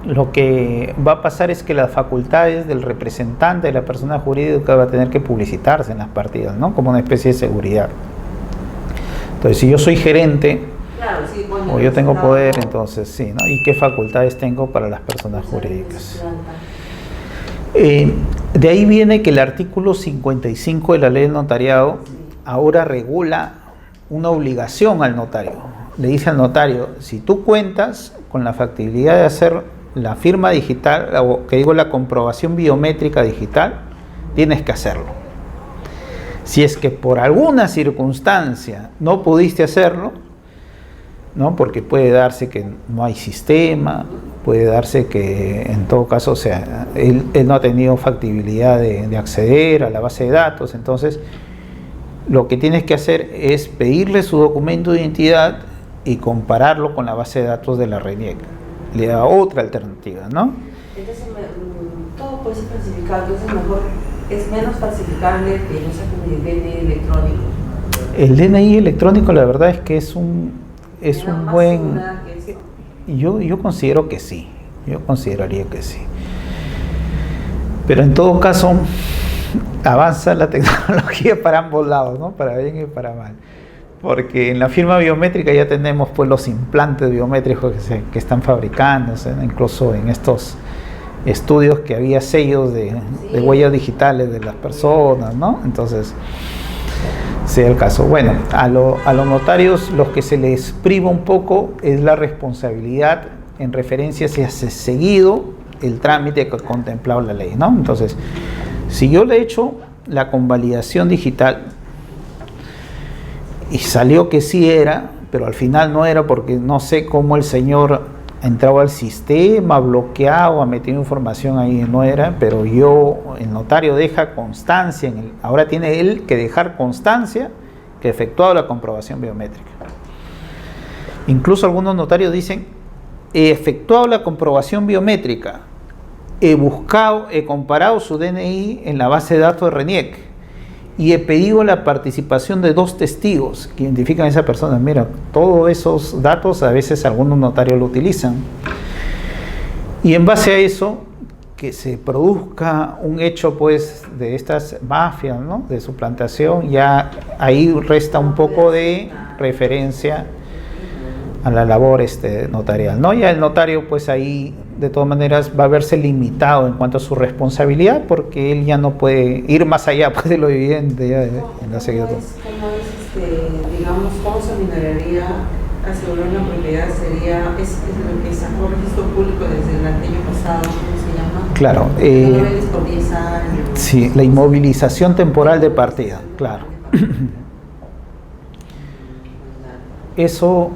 lo que va a pasar es que las facultades del representante de la persona jurídica va a tener que publicitarse en las partidas, ¿no? Como una especie de seguridad. Entonces, si yo soy gerente, claro, sí, bueno, o yo tengo poder, entonces sí, ¿no? ¿Y qué facultades tengo para las personas jurídicas? De ahí viene que el artículo 55 de la ley del notariado ahora regula una obligación al notario. Le dice al notario, si tú cuentas con la factibilidad de hacer la firma digital, o que digo la comprobación biométrica digital, tienes que hacerlo. Si es que por alguna circunstancia no pudiste hacerlo, ¿no? Porque puede darse que no hay sistema, puede darse que en todo caso, o sea, él no ha tenido factibilidad de acceder a la base de datos, entonces lo que tienes que hacer es pedirle su documento de identidad y compararlo con la base de datos de la RENIEC. Le da otra alternativa, ¿no? Entonces todo puede ser falsificado, entonces mejor es menos falsificable que no sea como el DNI electrónico. El DNI electrónico la verdad es que es un buen... Yo considero que sí, yo consideraría que sí. Pero en todo caso, avanza la tecnología para ambos lados, ¿no? Para bien y para mal. Porque en la firma biométrica ya tenemos pues los implantes biométricos que están fabricándose, ¿no? Incluso en estos estudios que había sellos de huellas digitales de las personas, ¿no? Entonces, sea el caso. Bueno, a los notarios los que se les priva un poco es la responsabilidad en referencia si has seguido el trámite que contemplaba la ley, ¿no? Entonces, si yo le he hecho la convalidación digital y salió que sí era, pero al final no era porque no sé cómo el señor entraba al sistema, bloqueado, ha metido información ahí, no era, pero el notario deja constancia, ahora tiene él que dejar constancia que ha efectuado la comprobación biométrica. Incluso algunos notarios dicen, he efectuado la comprobación biométrica, he comparado su DNI en la base de datos de RENIEC y he pedido la participación de 2 testigos que identifican a esa persona. Mira, todos esos datos a veces algunos notarios lo utilizan. Y en base a eso, que se produzca un hecho pues de estas mafias, ¿no? De suplantación, ya ahí resta un poco de referencia a la labor notarial, ¿no? Ya el notario pues ahí de todas maneras va a verse limitado en cuanto a su responsabilidad, porque él ya no puede ir más allá pues, de lo evidente ya en la seguridad. Digamos, cómo se minoraría asegurar una propiedad? Sería lo que sacó el registro público desde el año pasado, ¿cómo se llama? Claro, por 10 años. Sí, la inmovilización temporal de partida, claro. Eso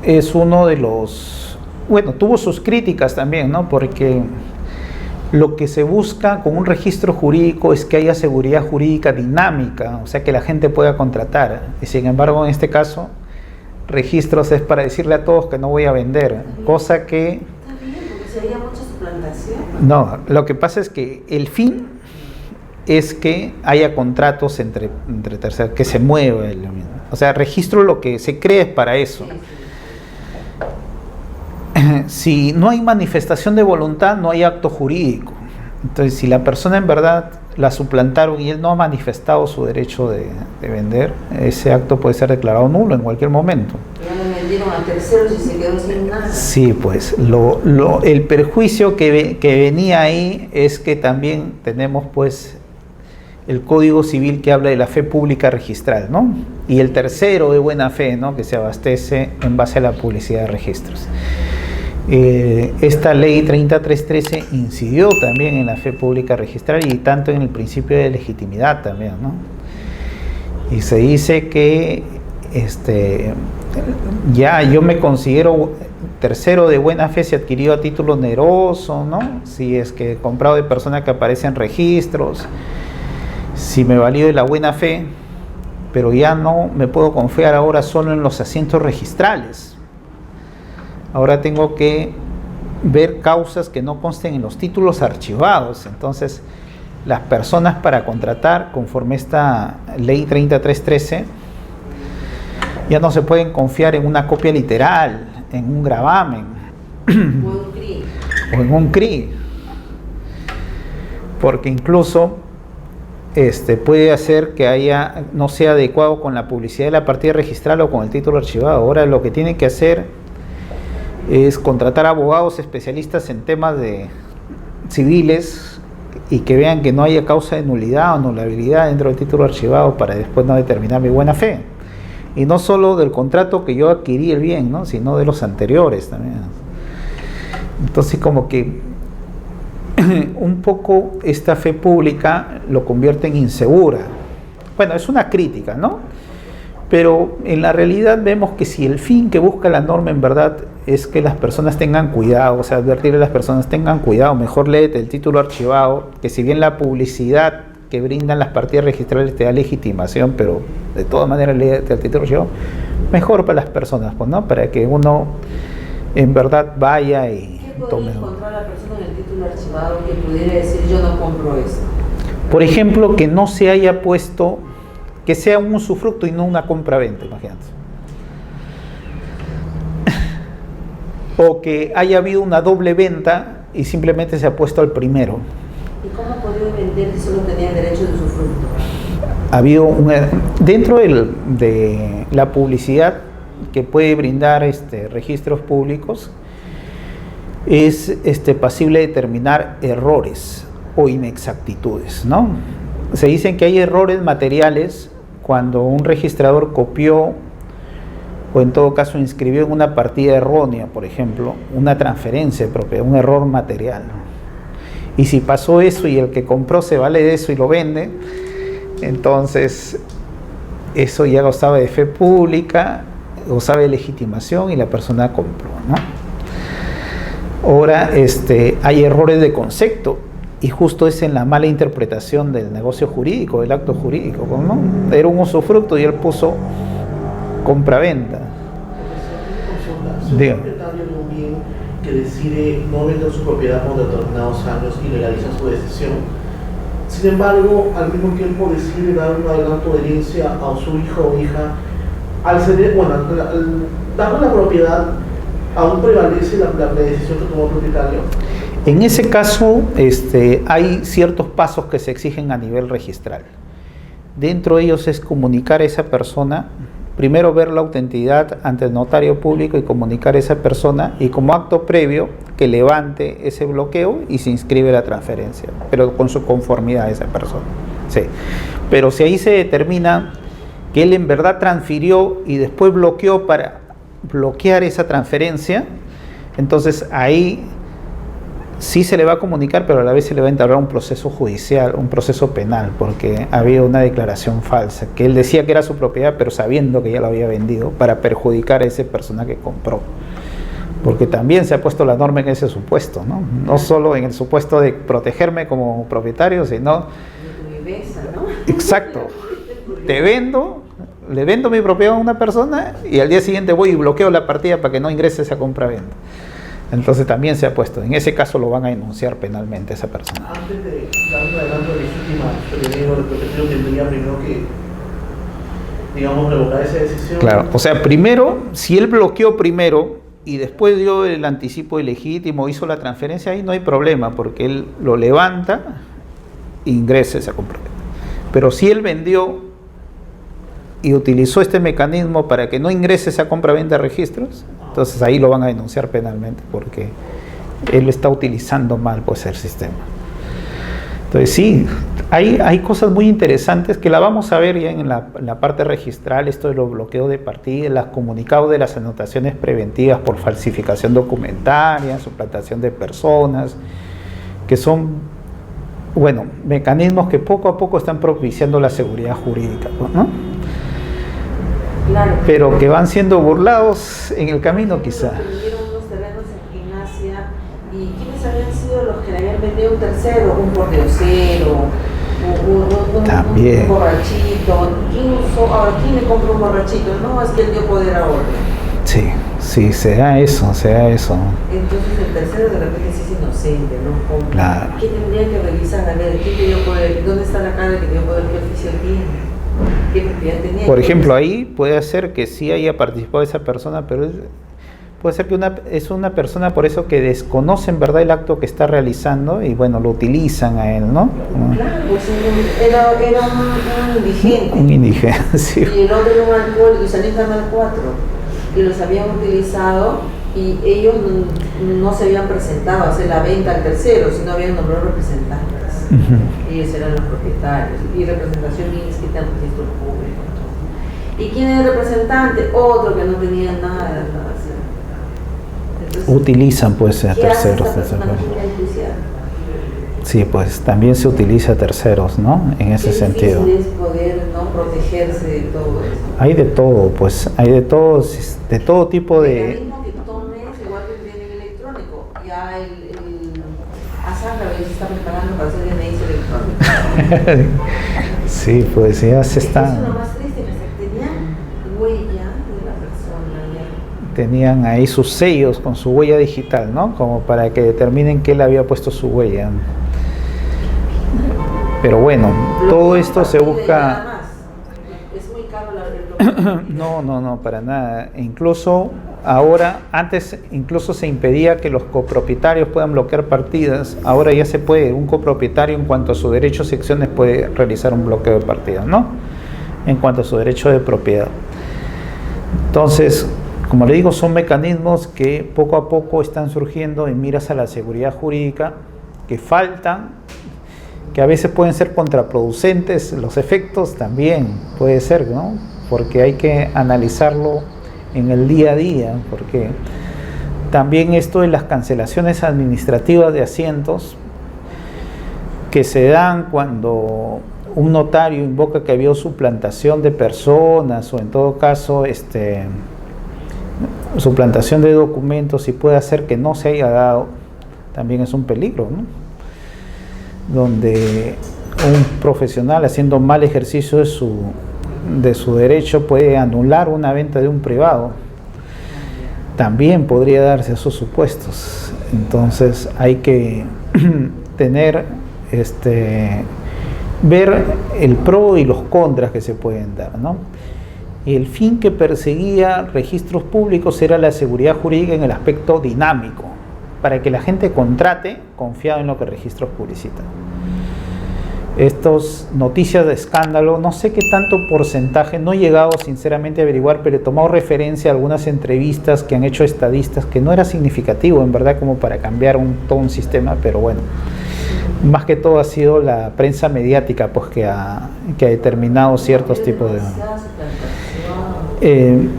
es uno de los, bueno, tuvo sus críticas también, ¿no? Porque lo que se busca con un registro jurídico es que haya seguridad jurídica dinámica, o sea, que la gente pueda contratar. Y sin embargo, en este caso, registros es para decirle a todos que no voy a vender, cosa que... Está bien, porque sería mucha suplantación. No, lo que pasa es que el fin es que haya contratos entre terceros, que se mueva. O sea, registro lo que se cree es para eso. Si no hay manifestación de voluntad, no hay acto jurídico. Entonces, si la persona en verdad la suplantaron y él no ha manifestado su derecho de vender, ese acto puede ser declarado nulo en cualquier momento. Ya le vendieron a terceros y se quedó sin nada. Sí, pues el perjuicio que venía ahí es que también tenemos pues el Código Civil que habla de la fe pública registral, ¿no? Y el tercero de buena fe, ¿no? Que se abastece en base a la publicidad de registros. Esta ley 3313 incidió también en la fe pública registral y tanto en el principio de legitimidad también, ¿no? Y se dice que ya yo me considero tercero de buena fe si adquirió a título oneroso, ¿no? Si es que he comprado de persona que aparece en registros, si me valido de la buena fe, pero ya no me puedo confiar ahora solo en los asientos registrales. Ahora tengo que ver causas que no consten en los títulos archivados. Entonces, las personas para contratar, conforme esta ley 3313, ya no se pueden confiar en una copia literal, en un gravamen o en un CRI, porque incluso puede hacer que no sea adecuado con la publicidad de la partida registral o con el título archivado. Ahora lo que tienen que hacer es contratar abogados especialistas en temas de civiles y que vean que no haya causa de nulidad o anulabilidad dentro del título archivado para después no determinar mi buena fe. Y no solo del contrato que yo adquirí el bien, ¿no? Sino de los anteriores también. Entonces como que un poco esta fe pública lo convierte en insegura. Bueno, es una crítica, ¿no? Pero en la realidad vemos que si el fin que busca la norma en verdad es que las personas tengan cuidado, o sea, advertirle a las personas tengan cuidado, mejor léete el título archivado, que si bien la publicidad que brindan las partidas registrales te da legitimación, pero de todas maneras léete el título archivado, mejor para las personas, pues, ¿no? Para que uno en verdad vaya y tome. ¿Qué podría encontrar la persona en el título archivado que pudiera decir yo no compro esto? Por ejemplo, que no se haya puesto, que sea un usufructo y no una compra-venta, imagínate. o que haya habido una doble venta y simplemente se ha puesto al primero. ¿Y cómo ha podido vender si solo tenía derecho de usufructo? Ha habido dentro de la publicidad que puede brindar registros públicos, es pasible de determinar errores o inexactitudes, ¿no? Se dicen que hay errores materiales cuando un registrador copió o en todo caso inscribió en una partida errónea, por ejemplo, una transferencia de propiedad, un error material. Y si pasó eso y el que compró se vale de eso y lo vende, entonces eso ya gozaba de fe pública, gozaba de legitimación y la persona compró, ¿no? Ahora hay errores de concepto y justo es en la mala interpretación del negocio jurídico, del acto jurídico, ¿no? Era un usufructo y él puso compra-venta. Si un propietario de un bien que decide no vender su propiedad por determinados años y legaliza su decisión, sin embargo, al mismo tiempo decide dar un adelanto de herencia a su hijo o hija, al darle la propiedad, ¿aún prevalece la decisión que tomó el propietario? En ese caso, hay ciertos pasos que se exigen a nivel registral. Dentro de ellos es comunicar a esa persona, primero ver la autenticidad ante el notario público y comunicar a esa persona, y como acto previo que levante ese bloqueo y se inscribe la transferencia, pero con su conformidad a esa persona. Sí. Pero si ahí se determina que él en verdad transfirió y después bloqueó para bloquear esa transferencia, entonces ahí sí se le va a comunicar, pero a la vez se le va a entablar un proceso judicial, un proceso penal, porque había una declaración falsa, que él decía que era su propiedad, pero sabiendo que ya lo había vendido, para perjudicar a esa persona que compró. Porque también se ha puesto la norma en ese supuesto, ¿no? No solo en el supuesto de protegerme como propietario, sino... Exacto. Le vendo mi propiedad a una persona y al día siguiente voy y bloqueo la partida para que no ingrese esa compra-venta. Entonces también se ha puesto, en ese caso lo van a denunciar penalmente a esa persona. Antes de dar un adelanto legítimo, el propietario tendría primero que, digamos, revocar esa decisión. Claro, o sea, primero, si él bloqueó primero y después dio el anticipo ilegítimo, hizo la transferencia, ahí no hay problema, porque él lo levanta e ingresa esa compra-venta. Pero si él vendió y utilizó este mecanismo para que no ingrese esa compra-venta de registros, entonces ahí lo van a denunciar penalmente porque él está utilizando mal pues el sistema. Entonces sí, hay cosas muy interesantes que la vamos a ver ya en la parte registral, esto de los bloqueos de partidas, los comunicados de las anotaciones preventivas por falsificación documentaria, suplantación de personas, que son, bueno, mecanismos que poco a poco están propiciando la seguridad jurídica, ¿no? Claro. Pero que van siendo burlados en el camino quizá. Vendieron unos terrenos en Asia y ¿quiénes habían sido los que le habían vendido un tercero? Un pordiosero, un borrachito. ¿Quién le compra un borrachito? No, es que él dio poder a orden. Sí, sea eso. Entonces el tercero de repente sí es inocente, ¿no? Claro. ¿Quién tendría que revisar? A ver, ¿quién te dio poder? ¿Dónde está la cara de que dio poder? ¿Qué oficio tiene? Por ejemplo, ahí puede ser que sí haya participado esa persona, pero puede ser que es una persona por eso que desconoce en verdad el acto que está realizando y bueno, lo utilizan a él, ¿no? Claro, pues era un indigente. Un indigente, sí. Y el otro era un alcohólico y salió en Canal 4 y los habían utilizado y ellos no se habían presentado a hacer la venta al tercero, sino habían nombrado representantes. Ellos eran los propietarios y representación bien inscrita en el registro público. ¿Y quién era el representante? Otro que no tenía nada de relación. Entonces, utilizan pues a terceros. Sí, pues también se utiliza a terceros, ¿no? En ese sentido. Es difícil poder no protegerse de todo eso. Hay de todo, pues, hay de todo tipo de... El mecanismo que tomes, igual que el DNI electrónico, ya Sandra se está preparando para hacer DNI electrónico. Sí, pues ya se está... Eso es lo más triste, que tenían huella de la persona ya. Tenían ahí sus sellos con su huella digital, ¿no? Como para que determinen que él había puesto su huella. Pero bueno, todo esto se busca... Es muy caro la No, para nada. Incluso ahora, antes incluso se impedía que los copropietarios puedan bloquear partidas, ahora ya se puede, un copropietario en cuanto a sus derechos y acciones puede realizar un bloqueo de partidas, ¿no? En cuanto a su derecho de propiedad. Entonces, como le digo, son mecanismos que poco a poco están surgiendo en miras a la seguridad jurídica, que faltan, que a veces pueden ser contraproducentes, los efectos también puede ser, ¿no? Porque hay que analizarlo en el día a día, porque también esto de las cancelaciones administrativas de asientos que se dan cuando un notario invoca que había suplantación de personas o en todo caso suplantación de documentos y puede hacer que no se haya dado, también es un peligro, ¿no? Donde un profesional haciendo mal ejercicio de su derecho puede anular una venta de un privado. También podría darse esos supuestos. Entonces hay que tener ver el pro y los contras que se pueden dar, ¿no? Y el fin que perseguía Registros Públicos era la seguridad jurídica en el aspecto dinámico, para que la gente contrate confiado en lo que Registros publicita. Estas noticias de escándalo, no sé qué tanto porcentaje, no he llegado sinceramente a averiguar, pero he tomado referencia a algunas entrevistas que han hecho estadistas, que no era significativo en verdad como para cambiar todo un sistema, pero bueno, más que todo ha sido la prensa mediática pues que ha determinado ciertos tipos de...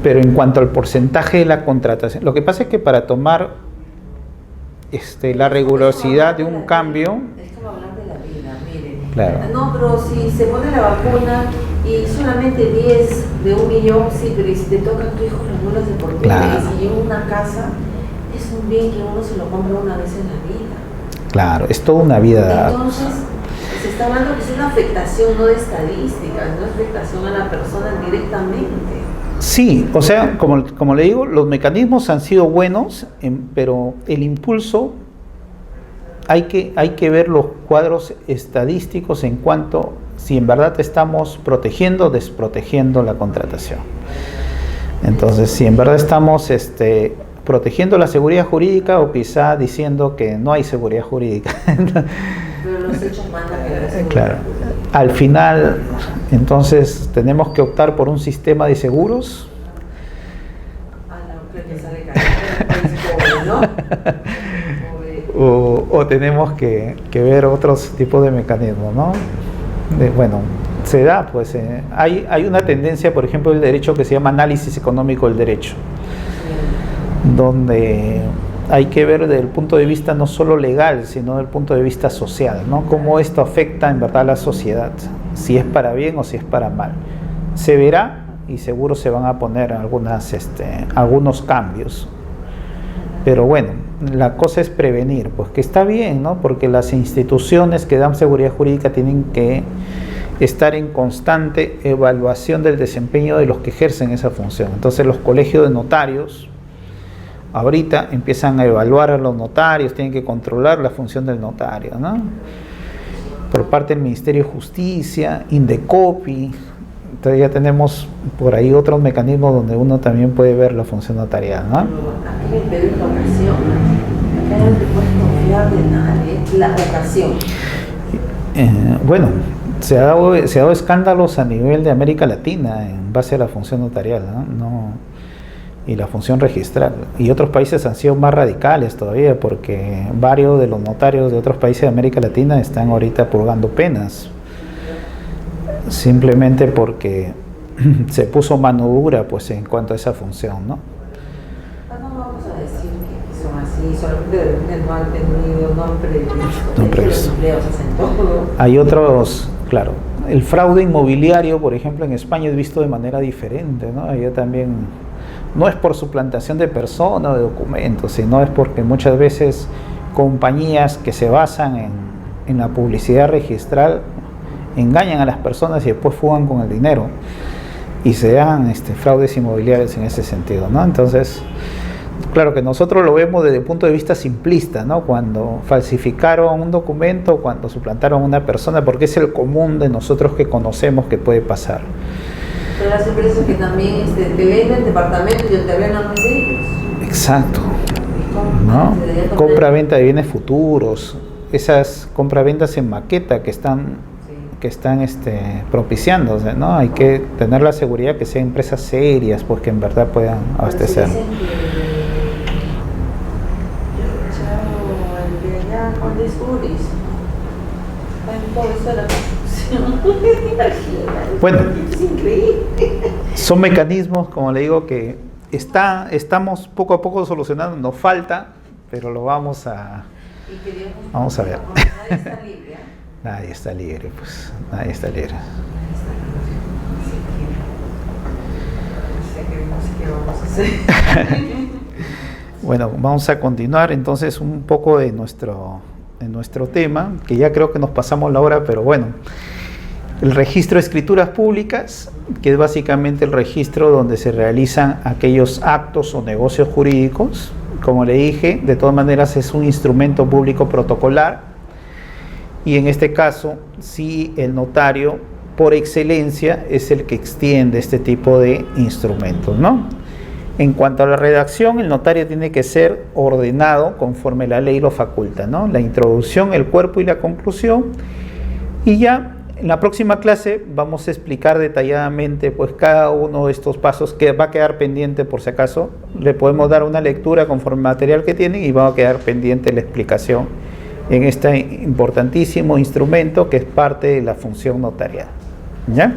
pero en cuanto al porcentaje de la contratación, lo que pasa es que para tomar la rigurosidad de un cambio... Claro. No, pero si se pone la vacuna y solamente 10 de 1 millón, sí, pero si te toca a tu hijo regulas de por vida, claro. Y si lleva una casa, es un bien que uno se lo compra una vez en la vida. Claro, es toda una vida. Entonces, se está hablando que es una afectación no de estadísticas, no afectación a la persona directamente. Sí, o sea, como le digo, los mecanismos han sido buenos, pero el impulso... Hay que ver los cuadros estadísticos en cuanto si en verdad estamos protegiendo o desprotegiendo la contratación. Entonces, si en verdad estamos protegiendo la seguridad jurídica o quizá diciendo que no hay seguridad jurídica. Pero los hechos mandan que la seguridad. Claro. Al final, entonces, tenemos que optar por un sistema de seguros. Que sale caro, ¿no? O tenemos que ver otros tipos de mecanismos, ¿no? Bueno, se da, pues, hay una tendencia, por ejemplo, del derecho que se llama análisis económico del derecho, donde hay que ver desde el punto de vista no solo legal, sino desde el punto de vista social, ¿no? Cómo esto afecta en verdad a la sociedad, si es para bien o si es para mal. Se verá y seguro se van a poner algunos cambios. Pero bueno, la cosa es prevenir, pues que está bien, ¿no? Porque las instituciones que dan seguridad jurídica tienen que estar en constante evaluación del desempeño de los que ejercen esa función. Entonces los colegios de notarios ahorita empiezan a evaluar a los notarios, tienen que controlar la función del notario, ¿no? Por parte del Ministerio de Justicia, Indecopi. Entonces ya tenemos por ahí otros mecanismos donde uno también puede ver la función notarial, ¿no? Aquí en el Perú es la ocasión, acá no te puedes confiar de nadie, la ocasión. Bueno, se ha dado escándalos a nivel de América Latina en base a la función notarial, ¿no? Y la función registral. Y otros países han sido más radicales todavía porque varios de los notarios de otros países de América Latina están ahorita purgando penas. Simplemente porque se puso mano dura pues en cuanto a esa función, ¿no? No vamos a decir que son así, solamente no han tenido, no han previsto. No han previsto. Los empleos hacen todo. Hay otros, claro, el fraude inmobiliario, por ejemplo, en España es visto de manera diferente, ¿no? Allá también no es por suplantación de personas o de documentos, sino es porque muchas veces compañías que se basan en la publicidad registral engañan a las personas y después fugan con el dinero y se dan fraudes inmobiliarios en ese sentido, ¿no? Entonces, claro que nosotros lo vemos desde el punto de vista simplista, ¿no? Cuando falsificaron un documento, cuando suplantaron a una persona, porque es el común de nosotros que conocemos que puede pasar. Pero las empresas que también te venden departamentos y el terreno no es de ellos. Exacto. ¿No? Compra-venta de bienes futuros, esas compra-ventas en maqueta que están propiciándose, ¿no? Hay que tener la seguridad que sean empresas serias, pues que en verdad puedan abastecer. Bueno, son mecanismos, como le digo, que estamos poco a poco solucionando, nos falta, pero lo vamos a ver. Nadie está libre, pues, nadie está libre. Bueno, vamos a continuar entonces un poco de nuestro tema, que ya creo que nos pasamos la hora, pero bueno. El registro de escrituras públicas, que es básicamente el registro donde se realizan aquellos actos o negocios jurídicos. Como le dije, de todas maneras es un instrumento público protocolar, y en este caso, sí, el notario por excelencia es el que extiende este tipo de instrumentos, ¿no? En cuanto a la redacción, el notario tiene que ser ordenado conforme la ley lo faculta, ¿no? La introducción, el cuerpo y la conclusión. Y ya en la próxima clase vamos a explicar detalladamente pues cada uno de estos pasos, que va a quedar pendiente por si acaso. Le podemos dar una lectura conforme al material que tienen y va a quedar pendiente la explicación en este importantísimo instrumento que es parte de la función notarial, ¿ya?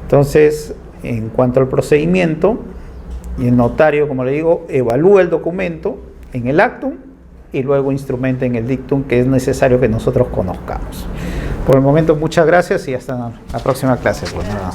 Entonces, en cuanto al procedimiento, y el notario, como le digo, evalúa el documento en el actum y luego instrumenta en el dictum, que es necesario que nosotros conozcamos. Por el momento, muchas gracias y hasta la próxima clase. Pues, nada.